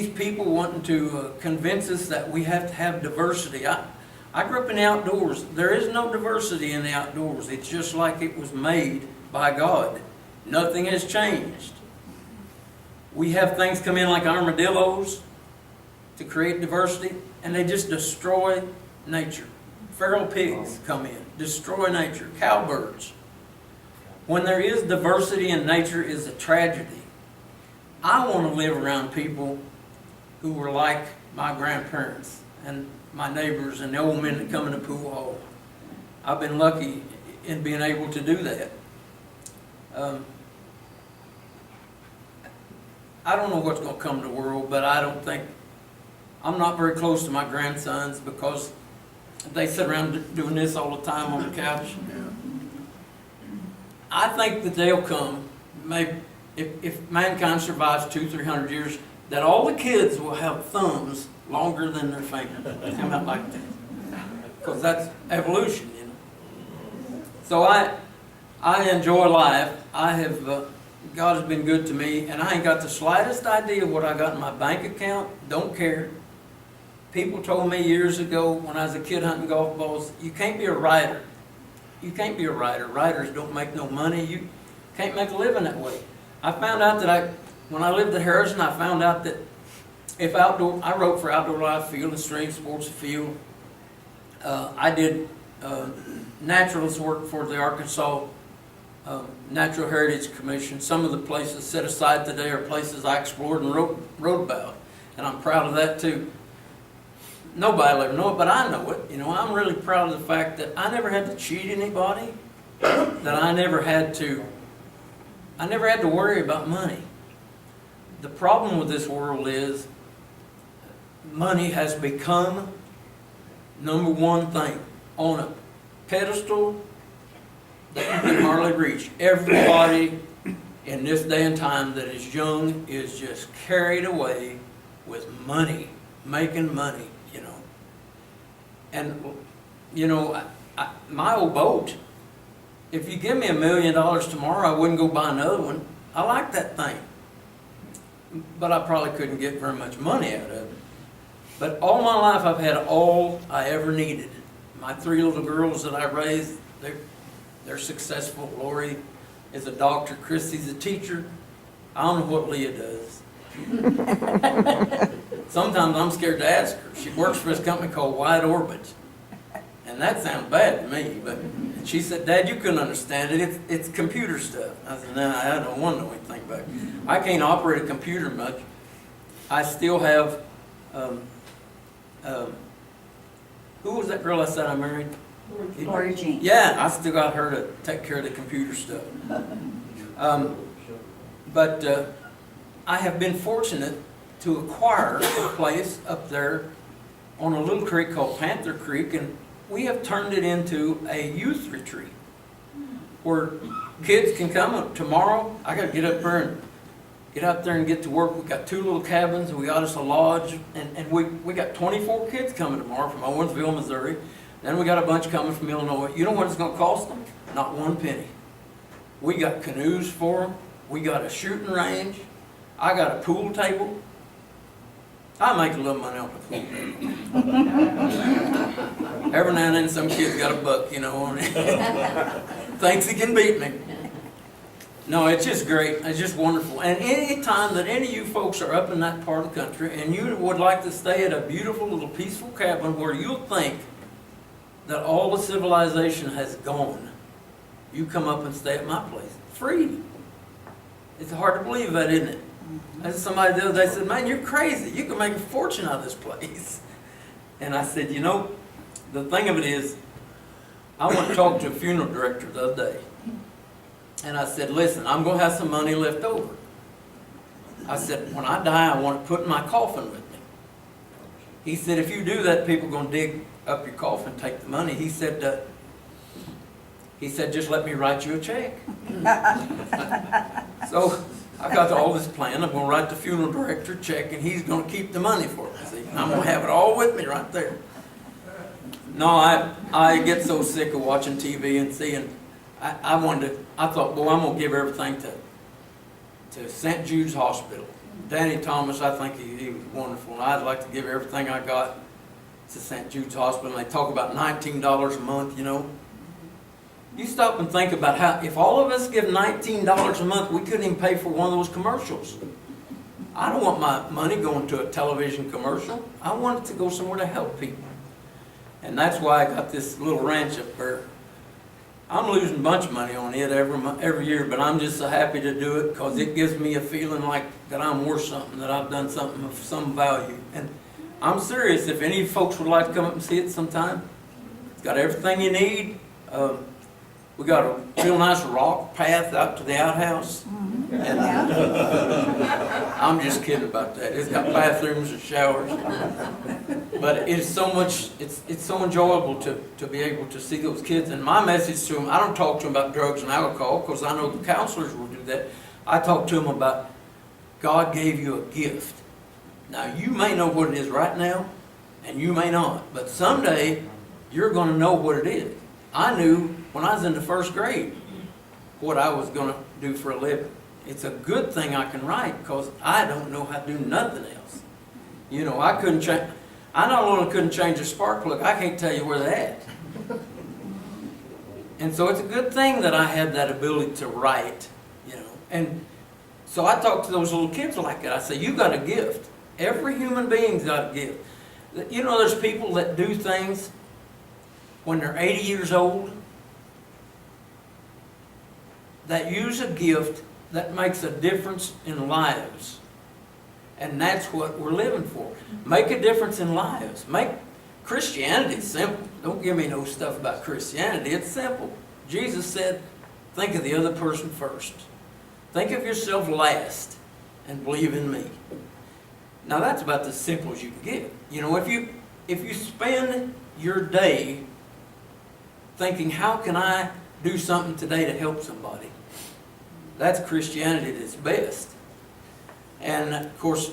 people wanting to convince us that we have to have diversity. I grew up in the outdoors. There is no diversity in the outdoors. It's just like it was made by God. Nothing has changed. We have things come in like armadillos to create diversity, and they just destroy nature. Feral pigs come in, destroy nature. Cowbirds. When there is diversity in nature, is a tragedy. I want to live around people who were like my grandparents and my neighbors and the old men that come in the pool hall. I've been lucky in being able to do that. I don't know what's going to come to the world, but I'm not very close to my grandsons because they sit around doing this all the time on the couch. I think that they'll come, maybe, if mankind survives 200-300 years, that all the kids will have thumbs longer than their fingers. Come out like that. Because that's evolution, you know. So I enjoy life. God has been good to me, and I ain't got the slightest idea what I got in my bank account. Don't care. People told me years ago when I was a kid hunting golf balls, you can't be a writer. You can't be a writer. Writers don't make no money. You can't make a living that way. I found out that when I lived at Harrison, I found out that I wrote for Outdoor Life, Field and Stream, Sports Afield. I did naturalist work for the Arkansas Natural Heritage Commission. Some of the places set aside today are places I explored and wrote about, and I'm proud of that too. Nobody will ever know it, but I know it. You know, I'm really proud of the fact that I never had to cheat anybody, that I never had to worry about money. The problem with this world is money has become number one thing on a pedestal that you can hardly reach. Everybody in this day and time that is young is just carried away with money, making money, you know. And, you know, my old boat, if you give me $1 million tomorrow, I wouldn't go buy another one. I like that thing. But I probably couldn't get very much money out of it. But all my life I've had all I ever needed. My 3 little girls that I raised, they're successful. Lori is a doctor. Christy's a teacher. I don't know what Leah does. Sometimes I'm scared to ask her. She works for this company called Wide Orbit. And that sounds bad to me, but she said, "Dad, you couldn't understand it. It's computer stuff." I said, "No, I don't want to know anything about it. I can't operate a computer much." I still have, who was that girl I said I married? Lori Jean. Yeah, I still got her to take care of the computer stuff. But I have been fortunate to acquire a place up there on a little creek called Panther Creek, and we have turned it into a youth retreat where kids can come. Tomorrow, I got to get out there and get to work. We got 2 little cabins. We got us a lodge, and we got 24 kids coming tomorrow from Owensville, Missouri. Then we got a bunch coming from Illinois. You know what it's going to cost them? Not one penny. We got canoes for them. We got a shooting range. I got a pool table. I make a little money off the pool table. Every now and then some kid's got a buck, you know, and thinks he can beat me. No, it's just great. It's just wonderful. And any time that any of you folks are up in that part of the country and you would like to stay at a beautiful little peaceful cabin where you'll think that all the civilization has gone, you come up and stay at my place. Free. It's hard to believe that, isn't it? As somebody the other day said, man, you're crazy. You can make a fortune out of this place. And I said, you know, the thing of it is, I went to talk to a funeral director the other day. And I said, listen, I'm going to have some money left over. I said, when I die, I want it put in my coffin with me. He said, if you do that, people are going to dig up your coffin, take the money. He said, just let me write you a check. So I got all this plan. I'm going to write the funeral director a check, and he's going to keep the money for me. See, I'm going to have it all with me right there. No, I get so sick of watching TV and seeing. I thought, well, I'm going to give everything to St. Jude's Hospital. Danny Thomas, I think he was wonderful. And I'd like to give everything I got to St. Jude's Hospital. And they talk about $19 a month, you know. You stop and think about how, if all of us give $19 a month, we couldn't even pay for one of those commercials. I don't want my money going to a television commercial. I want it to go somewhere to help people. And that's why I got this little ranch up there. I'm losing a bunch of money on it every year, but I'm just so happy to do it because it gives me a feeling like that I'm worth something, that I've done something of some value. And I'm serious. If any folks would like to come up and see it sometime, it's got everything you need. We got a real nice rock path out to the outhouse. And I'm just kidding about that. It's got bathrooms and showers. But it's so much, it's so enjoyable to be able to see those kids. And my message to them, I don't talk to them about drugs and alcohol because I know the counselors will do that. I talk to them about God gave you a gift. Now you may know what it is right now, and you may not. But someday you're going to know what it is. I knew when I was in the first grade what I was going to do for a living. It's a good thing I can write because I don't know how to do nothing else. You know, I not only couldn't change a spark plug, I can't tell you where they're at. And so it's a good thing that I had that ability to write, you know. And so I talk to those little kids like that. I say, you got a gift. Every human being's got a gift. You know, there's people that do things when they're 80 years old that use a gift that makes a difference in lives. And that's what we're living for. Make a difference in lives. Make Christianity simple. Don't give me no stuff about Christianity. It's simple. Jesus said, think of the other person first. Think of yourself last and believe in me. Now that's about as simple as you can get. You know, if you spend your day thinking, how can I do something today to help somebody? That's Christianity at its best. And of course,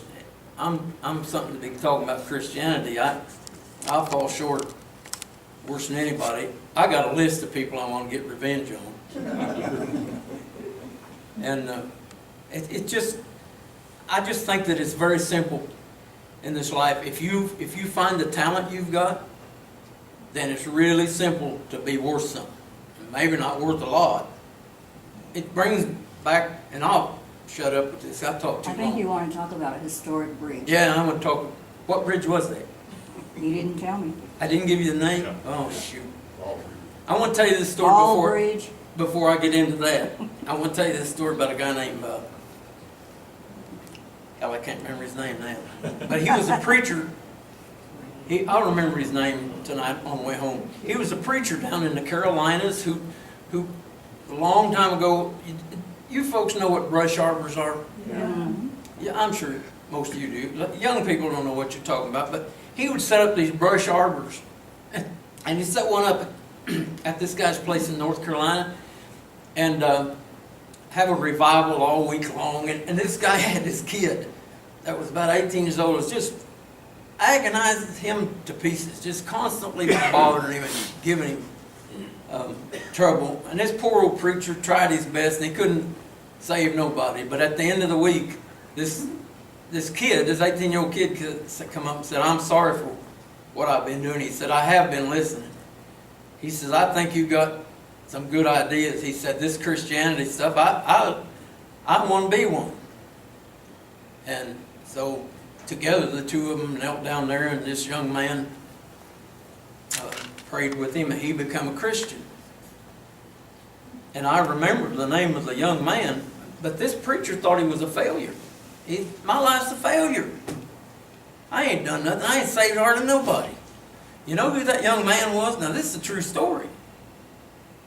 I'm something to be talking about Christianity. I'll fall short worse than anybody. I got a list of people I want to get revenge on. And I just think that it's very simple in this life. If you find the talent you've got, then it's really simple to be worth something. Maybe not worth a lot. It brings back, and I'll shut up with this. I talked too long. I think you want to talk about a historic bridge. Yeah, I'm going to talk. What bridge was that? You didn't tell me. I didn't give you the name? Yeah. Oh, shoot. I want to tell you this story Ball Bridge. before I get into that. I want to tell you this story about a guy named, I can't remember his name now. But he was a preacher. I'll remember his name tonight on the way home. He was a preacher down in the Carolinas who a long time ago, you folks know what brush arbors are? Yeah. Yeah, I'm sure most of you do. Young people don't know what you're talking about, but he would set up these brush arbors. And he set one up at this guy's place in North Carolina and have a revival all week long. And this guy had this kid that was about 18 years old. It was just agonizes him to pieces, just constantly bothering him and giving him trouble. And this poor old preacher tried his best, and he couldn't save nobody. But at the end of the week, this 18-year-old kid come up and said, "I'm sorry for what I've been doing." He said, "I have been listening." He says, "I think you got some good ideas." He said, "This Christianity stuff, I want to be one." And so together, the two of them knelt down there, and this young man prayed with him, and he became a Christian. And I remember the name of the young man, but this preacher thought he was a failure. My life's a failure. I ain't done nothing. I ain't saved hardly nobody. You know who that young man was? Now, this is a true story.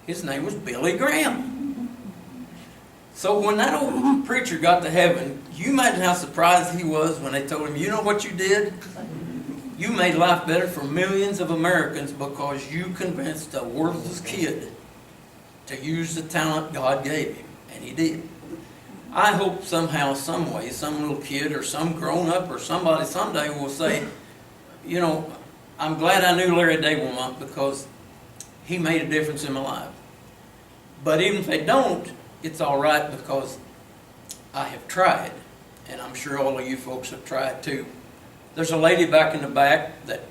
His name was Billy Graham. So when that old preacher got to heaven, you imagine how surprised he was when they told him, "You know what you did? You made life better for millions of Americans because you convinced a worthless kid to use the talent God gave him." And he did. I hope somehow, some way, some little kid or some grown-up or somebody someday will say, "You know, I'm glad I knew Larry Dablemont because he made a difference in my life." But even if they don't, it's all right because I have tried. And I'm sure all of you folks have tried too. There's a lady back in the back that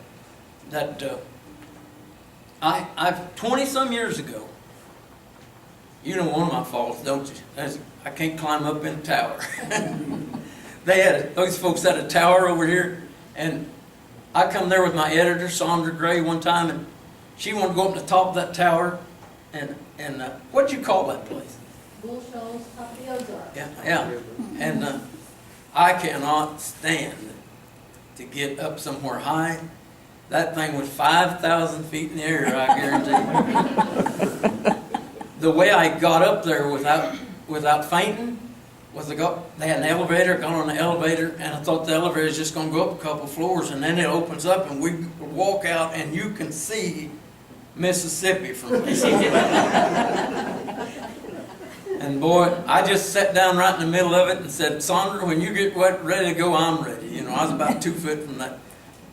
I've 20-some years ago. You know one of my faults, don't you? I can't climb up in the tower. Those folks had a tower over here, and I come there with my editor, Sandra Gray, one time, and she wanted to go up to the top of that tower, and what'd you call that place? Bull Shoals, top of the Ozark. Yeah. And I cannot stand to get up somewhere high. That thing was 5,000 feet in the air, I guarantee you. The way I got up there without fainting was they had an elevator, got on the elevator, and I thought the elevator was just going to go up a couple floors, and then it opens up, and we walk out, and you can see Mississippi from there. And boy, I just sat down right in the middle of it and said, "Sandra, when you get ready to go, I'm ready." You know, I was about 2 foot from that.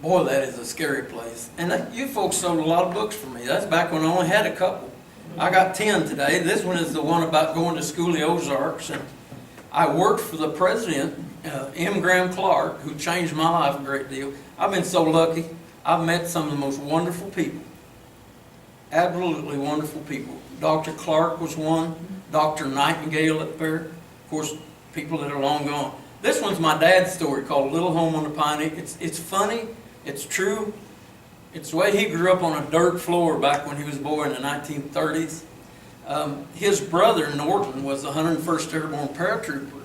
Boy, that is a scary place. And you folks sold a lot of books for me. That's back when I only had a couple. I got 10 today. This one is the one about going to school in the Ozarks. And I worked for the president, M. Graham Clark, who changed my life a great deal. I've been so lucky. I've met some of the most wonderful people. Absolutely wonderful people. Dr. Clark was one. Dr. Nightingale up there. Of course, people that are long gone. This one's my dad's story called Little Home on the Piney. It's funny. It's true. It's the way he grew up on a dirt floor back when he was born in the 1930s. His brother, Norton, was the 101st Airborne Paratrooper.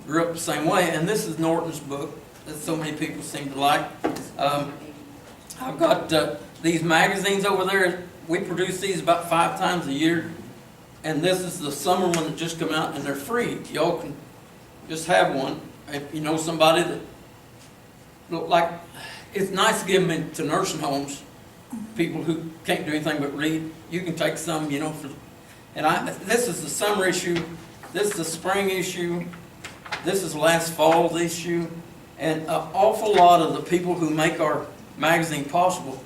Grew up the same way. And this is Norton's book that so many people seem to like. I've got these magazines over there. We produce these about 5 times a year. And this is the summer one that just come out, and they're free. Y'all can just have one. If you know somebody that look like, it's nice to give them to nursing homes, people who can't do anything but read. You can take some, you know, this is the summer issue, this is the spring issue, this is last fall's issue, and an awful lot of the people who make our magazine possible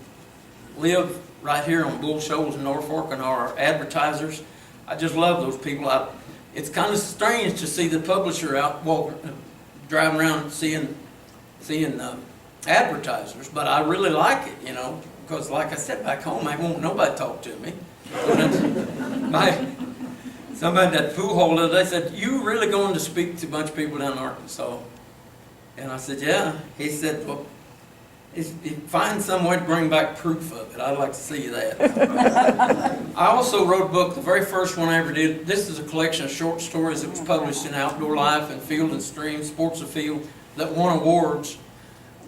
live right here on Bull Shoals in Norfolk and are our advertisers. I just love those people. It's kind of strange to see the publisher out driving around seeing advertisers, but I really like it, you know, because like I said, back home, I won't nobody talk to me. Somebody at the pool hall the other day said, "You really going to speak to a bunch of people down in Arkansas?" And I said, "Yeah." He said, "Well, find some way to bring back proof of it. I'd like to see that." I also wrote a book, the very first one I ever did. This is a collection of short stories that was published in Outdoor Life and Field and Stream, Sports Afield, that won awards.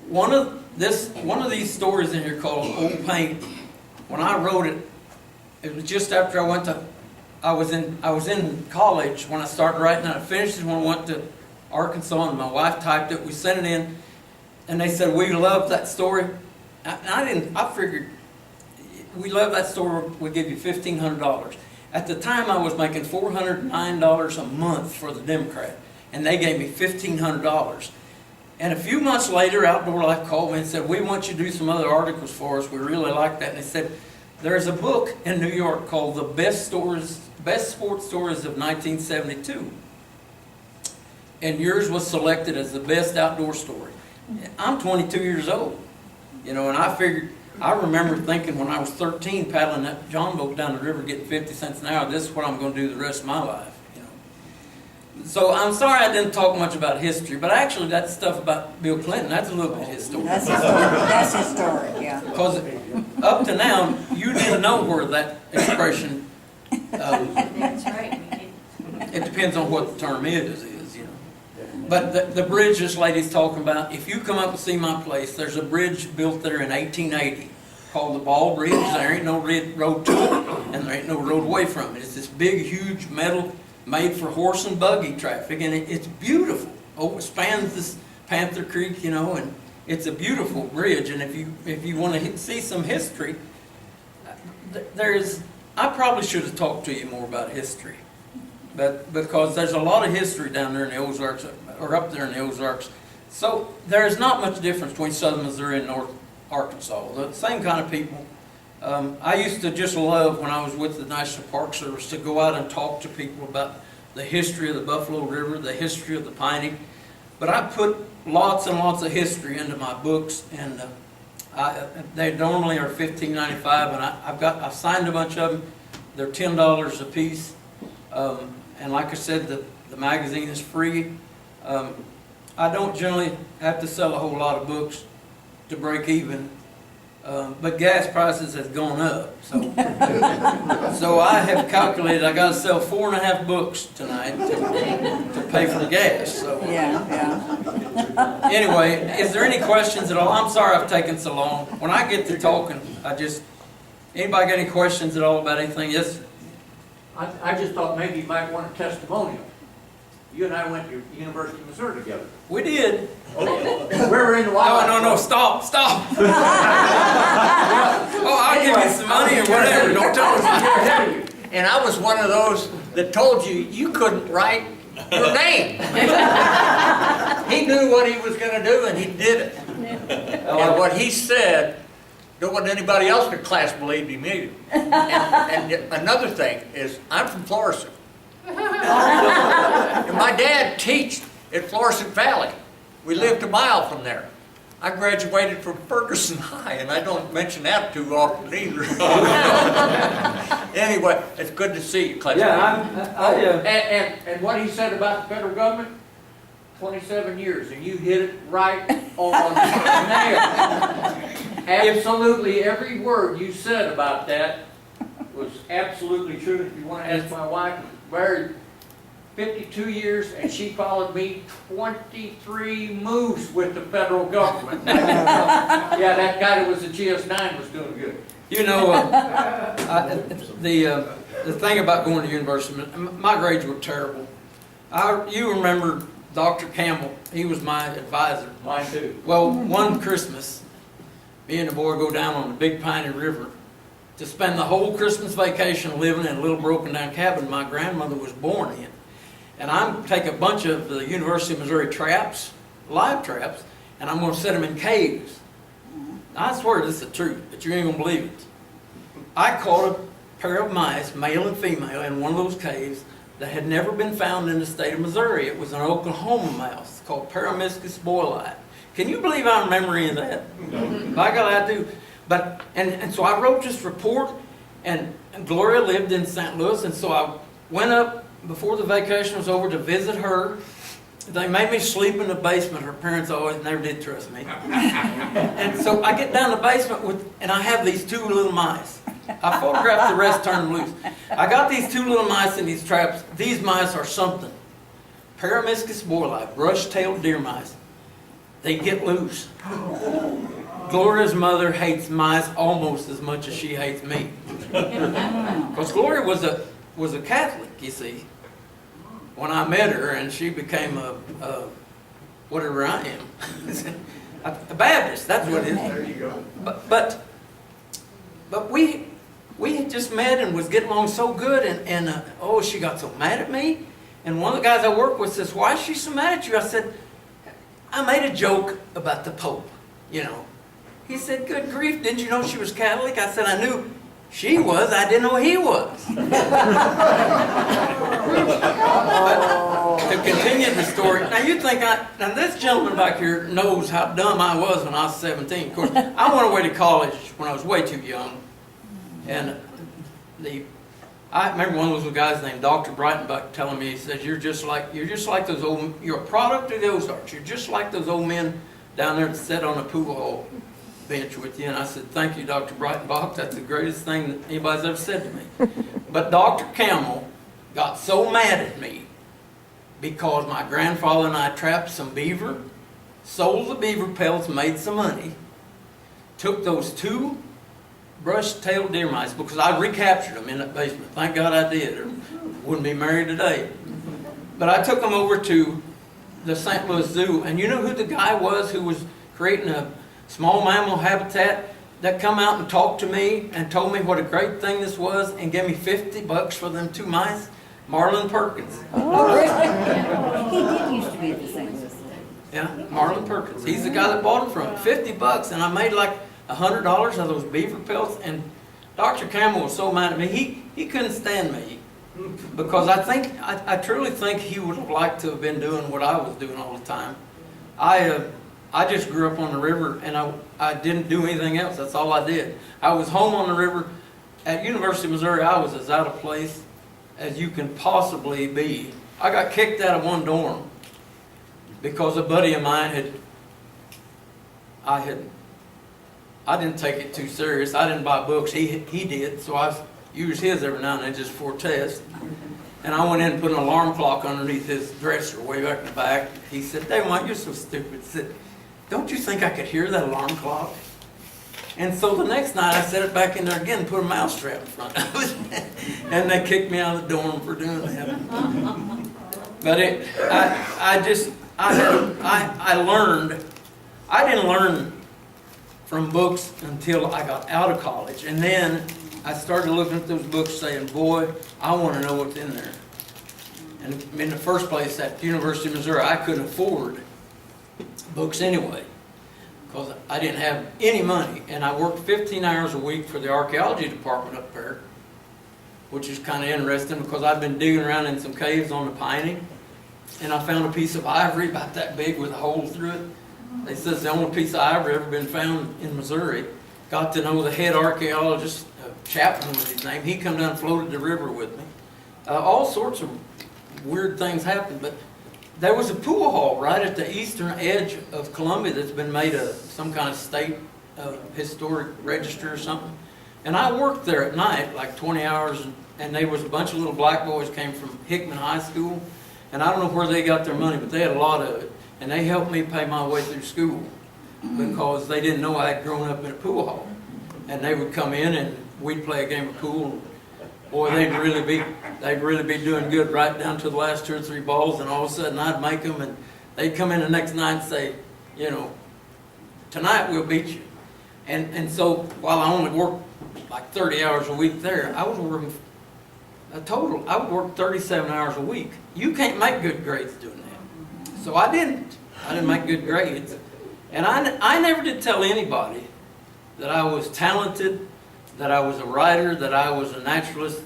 One of these stories in here called Old Paint. When I wrote it, it was just after I was in college when I started writing. I finished it when I went to Arkansas, and my wife typed it. We sent it in. And they said, "We love that story." I figured, we love that story, we give you $1,500. At the time, I was making $409 a month for the Democrat, and they gave me $1,500. And a few months later, Outdoor Life called me and said, we want you to do some other articles for us. We really like that. And they said, there's a book in New York called The Best Sports Stories of 1972. And yours was selected as the best outdoor story. I'm 22 years old, and I remember thinking when I was 13 paddling that John boat down the river getting 50 cents an hour, this is what I'm going to do the rest of my life. So I'm sorry I didn't talk much about history, but actually that stuff about Bill Clinton, that's a little bit historic. That's historic, yeah. Because up to now, you didn't know where that expression, That's right, we did. it depends on what the term is. But the bridge this lady's talking about, if you come up and see my place, there's a bridge built there in 1880 called the Ball Bridge. There ain't no road to it, and there ain't no road away from it. It's this big, huge metal made for horse and buggy traffic, and it's beautiful. Oh, it spans this Panther Creek, and it's a beautiful bridge. And if you want to see some history, I probably should have talked to you more about history, but because there's a lot of history down there in the Ozarks, or up there in the Ozarks. So there's not much difference between southern Missouri and north Arkansas. The same kind of people. I used to just love, when I was with the National Park Service, to go out and talk to people about the history of the Buffalo River, the history of the Piney. But I put lots and lots of history into my books, and they normally are $15.95, and I've signed a bunch of them. They're $10 a piece, and like I said, the magazine is free. I don't generally have to sell a whole lot of books to break even. But gas prices have gone up, so I have calculated I got to sell 4.5 books tonight to pay for the gas. So Yeah. anyway, is there any questions at all? I'm sorry I've taken so long. When I get to talking, anybody got any questions at all about anything? Yes, sir. I just thought maybe you might want a testimonial. You and I went to University of Missouri together. We did. We were in the wild. No, stop. Oh, I'll give you some money or whatever. Don't tell us. And I was one of those that told you couldn't write your name. He knew what he was going to do, and he did it. And what he said, there wasn't anybody else in the class believed him either. And another thing is, I'm from Florissant. And my dad taught at Florissant Valley. We lived a mile from there. I graduated from Ferguson High, and I don't mention that too often either. Anyway, it's good to see you, Clayton. Yeah, and what he said about the federal government, 27 years, and you hit it right on the nail. Absolutely every word you said about that was absolutely true. If you want to ask my wife, married 52 years, and she followed me 23 moves with the federal government. Yeah, that guy that was a GS9 was doing good. The thing about going to university, my grades were terrible. You remember Dr. Campbell? He was my advisor. Mine too. Well, one Christmas, me and the boy go down on the Big Piney River to spend the whole Christmas vacation living in a little broken down cabin my grandmother was born in. And I'm take a bunch of the University of Missouri traps, live traps, and I'm going to set them in caves. I swear this is the truth, but you ain't going to believe it. I caught a pair of mice, male and female, in one of those caves that had never been found in the state of Missouri. It was an Oklahoma mouse called Peromyscus boylii. Can you believe I remember any of that? By God, I do. But and so I wrote this report, and Gloria lived in St. Louis, and so I went up before the vacation was over to visit her. They made me sleep in the basement. Her parents always never did trust me. And so I get down the basement and I have these two little mice. I photographed the rest, turned them loose. I got these two little mice in these traps. These mice are something. Peromyscus boylii, brush-tailed deer mice. They get loose. Gloria's mother hates mice almost as much as she hates me. Because Gloria was a Catholic, you see, when I met her, and she became a whatever I am, a Baptist. That's what it is. There you go. But we had just met and was getting along so good, and she got so mad at me. And one of the guys I work with says, "Why is she so mad at you?" I said, I made a joke about the Pope, you know. He said, good grief, didn't you know she was Catholic? I said, I knew she was, I didn't know he was. To continue the story, now you think now this gentleman back here knows how dumb I was when I was 17. Of course, I went away to college when I was way too young. And I remember one of those guys named Dr. Breitenbach telling me, he says, you're just like those old, you're a product of the Ozarks. You're just like those old men down there that sat on a pool hall bench with you. And I said, thank you, Dr. Breitenbach. That's the greatest thing that anybody's ever said to me. But Dr. Camel got so mad at me because my grandfather and I trapped some beaver, sold the beaver pelts, made some money, took those 2 brush-tailed deer mice, because I recaptured them in that basement. Thank God I did, or wouldn't be married today. But I took them over to the St. Louis Zoo, and you know who the guy was who was creating a small mammal habitat that come out and talked to me and told me what a great thing this was and gave me $50 for them 2 mice? Marlon Perkins. He did used to be at the St. Louis. Yeah, Marlon Perkins. He's the guy that bought them from me. $50, and I made like $100 out of those beaver pelts. And Dr. Campbell was so mad at me. He couldn't stand me because I truly think he would have liked to have been doing what I was doing all the time. I just grew up on the river, and I didn't do anything else. That's all I did. I was home on the river. At University of Missouri, I was as out of place as you can possibly be. I got kicked out of one dorm because a buddy of mine I didn't take it too serious. I didn't buy books. He did, so I used his every now and then just for test. And I went in and put an alarm clock underneath his dresser way back in the back. He said, Dablemont, you're so stupid. He said, don't you think I could hear that alarm clock? And so the next night I set it back in there again and put a mousetrap in front of it. And they kicked me out of the dorm for doing that. But I learned, I didn't learn from books until I got out of college. And then I started looking at those books saying, boy, I want to know what's in there. And in the first place, at the University of Missouri, I couldn't afford books anyway, because I didn't have any money. And I worked 15 hours a week for the archaeology department up there, which is kind of interesting because I've been digging around in some caves on the Piney, and I found a piece of ivory about that big with a hole through it. They said it's the only piece of ivory ever been found in Missouri. Got to know the head archaeologist, Chapman was his name. He come down and floated the river with me. All sorts of weird things happened, but there was a pool hall right at the eastern edge of Columbia that's been made a some kind of state historic register or something. And I worked there at night, like 20 hours, and there was a bunch of little black boys came from Hickman High School, and I don't know where they got their money, but they had a lot of it, and they helped me pay my way through school because they didn't know I had grown up in a pool hall. And they would come in and we'd play a game of pool. Boy, they'd really be doing good right down to the last 2 or 3 balls, and all of a sudden I'd make them, and they'd come in the next night and say, you know, tonight we'll beat you. And so while I only worked like 30 hours a week there, I was working I would work 37 hours a week. You can't make good grades doing that. So I didn't make good grades. And I never did tell anybody that I was talented, that I was a writer, that I was a naturalist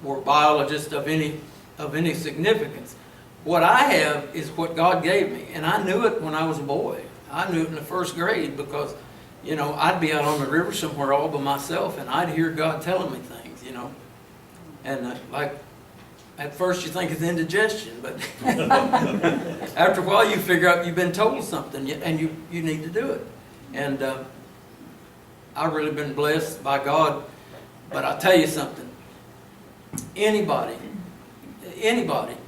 or biologist of any significance. What I have is what God gave me, and I knew it when I was a boy. I knew it in the 1st grade because, you know, I'd be out on the river somewhere all by myself, and I'd hear God telling me things, you know. And like, at first you think it's indigestion, but after a while you figure out you've been told something, and you need to do it. And I've really been blessed by God, but I'll tell you something. Anybody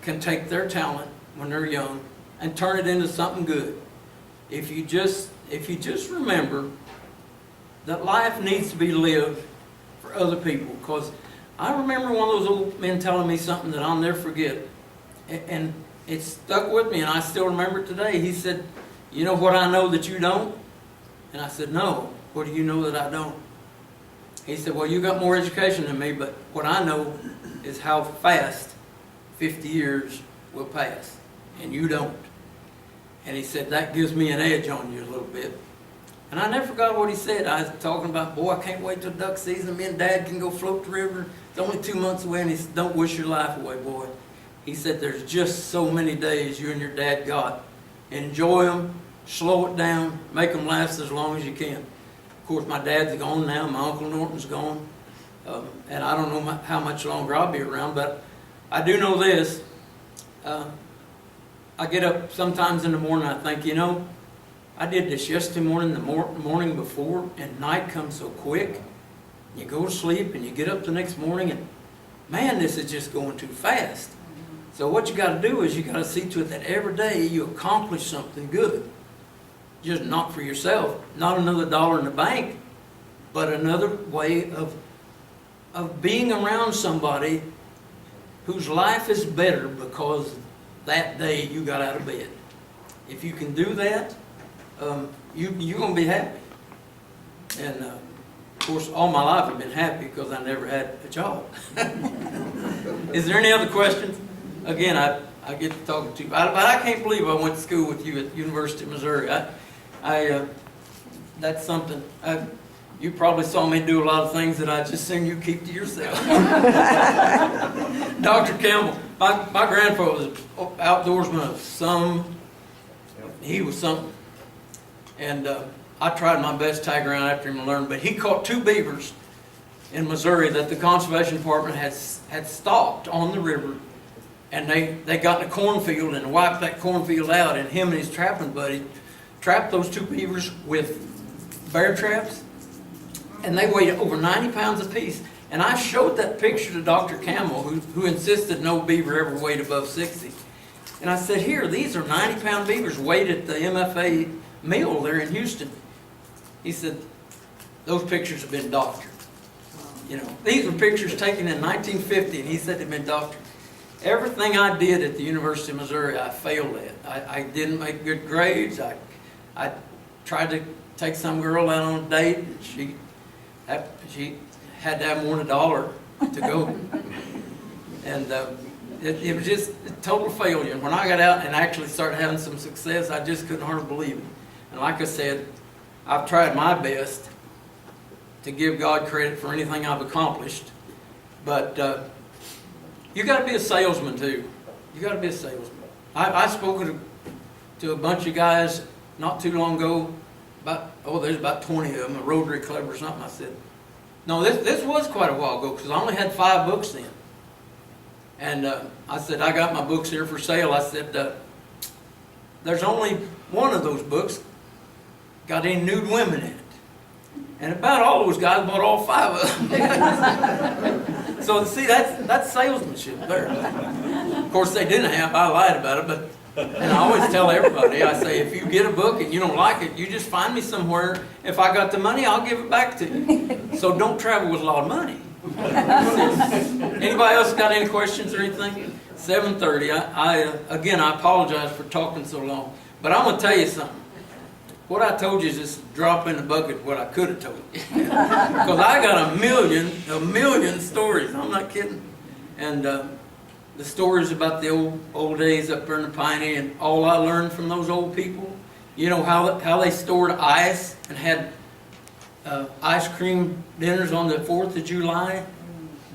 can take their talent when they're young and turn it into something good. If you just remember that life needs to be lived for other people. Because I remember one of those old men telling me something that I'll never forget, and it stuck with me, and I still remember it today. He said, "You know what I know that you don't?" And I said, "No. What do you know that I don't?" He said, "Well, you got more education than me, but what I know is how fast 50 years will pass, and you don't." And he said, that gives me an edge on you a little bit. And I never forgot what he said. I was talking about, boy, I can't wait till duck season. Me and Dad can go float the river. It's only 2 months away. And he said, don't wish your life away, boy. He said, there's just so many days you and your dad got. Enjoy them, slow it down, make them last as long as you can. Of course, my dad's gone now. My Uncle Norton's gone. And I don't know how much longer I'll be around, but I do know this. I get up sometimes in the morning, I think, you know, I did this yesterday morning, the morning before, and night comes so quick. You go to sleep and you get up the next morning and, man, this is just going too fast. So what you got to do is you got to see to it that every day you accomplish something good. Just not for yourself, not another dollar in the bank, but another way of being around somebody whose life is better because that day you got out of bed. If you can do that, you're going to be happy. And of course, all my life I've been happy because I never had a job. Is there any other questions? Again, I get to talking to you. But I can't believe I went to school with you at the University of Missouri. That's something. You probably saw me do a lot of things that I just seen you keep to yourself. Dr. Campbell, my grandfather was an outdoorsman of some. He was something. And I tried my best to tag around after him and learn, but he caught 2 beavers in Missouri that the conservation department had stopped on the river, and they got in a cornfield and wiped that cornfield out, and him and his trapping buddy trapped those 2 beavers with bear traps, and they weighed over 90 pounds apiece. And I showed that picture to Dr. Campbell, who insisted no beaver ever weighed above 60. And I said, here, these are 90-pound beavers weighed at the MFA mill there in Houston. He said, those pictures have been doctored. You know, these were pictures taken in 1950, and he said they've been doctored. Everything I did at the University of Missouri, I failed at. I didn't make good grades. I tried to take some girl out on a date, and she had to have more than $1 to go. And it was just a total failure. And when I got out and actually started having some success, I just couldn't hardly believe it. And like I said, I've tried my best to give God credit for anything I've accomplished. But you got to be a salesman too. You got to be a salesman. I spoke to a bunch of guys not too long ago. There's about 20 of them, a Rotary Club or something. I said, no, this was quite a while ago because I only had 5 books then. And I said, I got my books here for sale. I said, there's only one of those books got any nude women in it. And about all those guys bought all 5 of them. So see, that's salesmanship there. Of course, they didn't have. I lied about it, and I always tell everybody, I say, if you get a book and you don't like it, you just find me somewhere. If I got the money, I'll give it back to you. So don't travel with a lot of money. Anybody else got any questions or anything? 7:30. Again, I apologize for talking so long, but I'm going to tell you something. What I told you is just a drop in the bucket what I could have told you. Because I got a million stories. I'm not kidding. And the stories about the old days up there in the Piney, and all I learned from those old people, you know, how they stored ice and had ice cream dinners on the 4th of July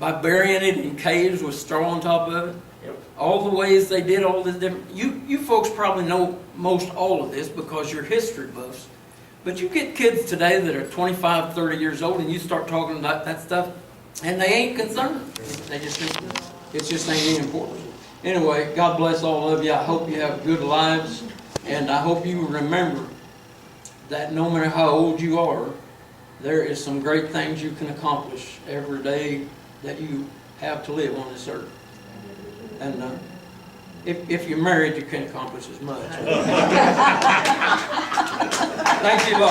by burying it in caves with straw on top of it. Yep. All the ways they did all this different. You folks probably know most all of this because you're history buffs. But you get kids today that are 25, 30 years old, and you start talking about that stuff, and they ain't concerned. They just think it just ain't any important. Anyway, God bless all of you. I hope you have good lives, and I hope you remember that no matter how old you are, there is some great things you can accomplish every day that you have to live on this earth. And if you're married, you can't accomplish as much. Thank you all.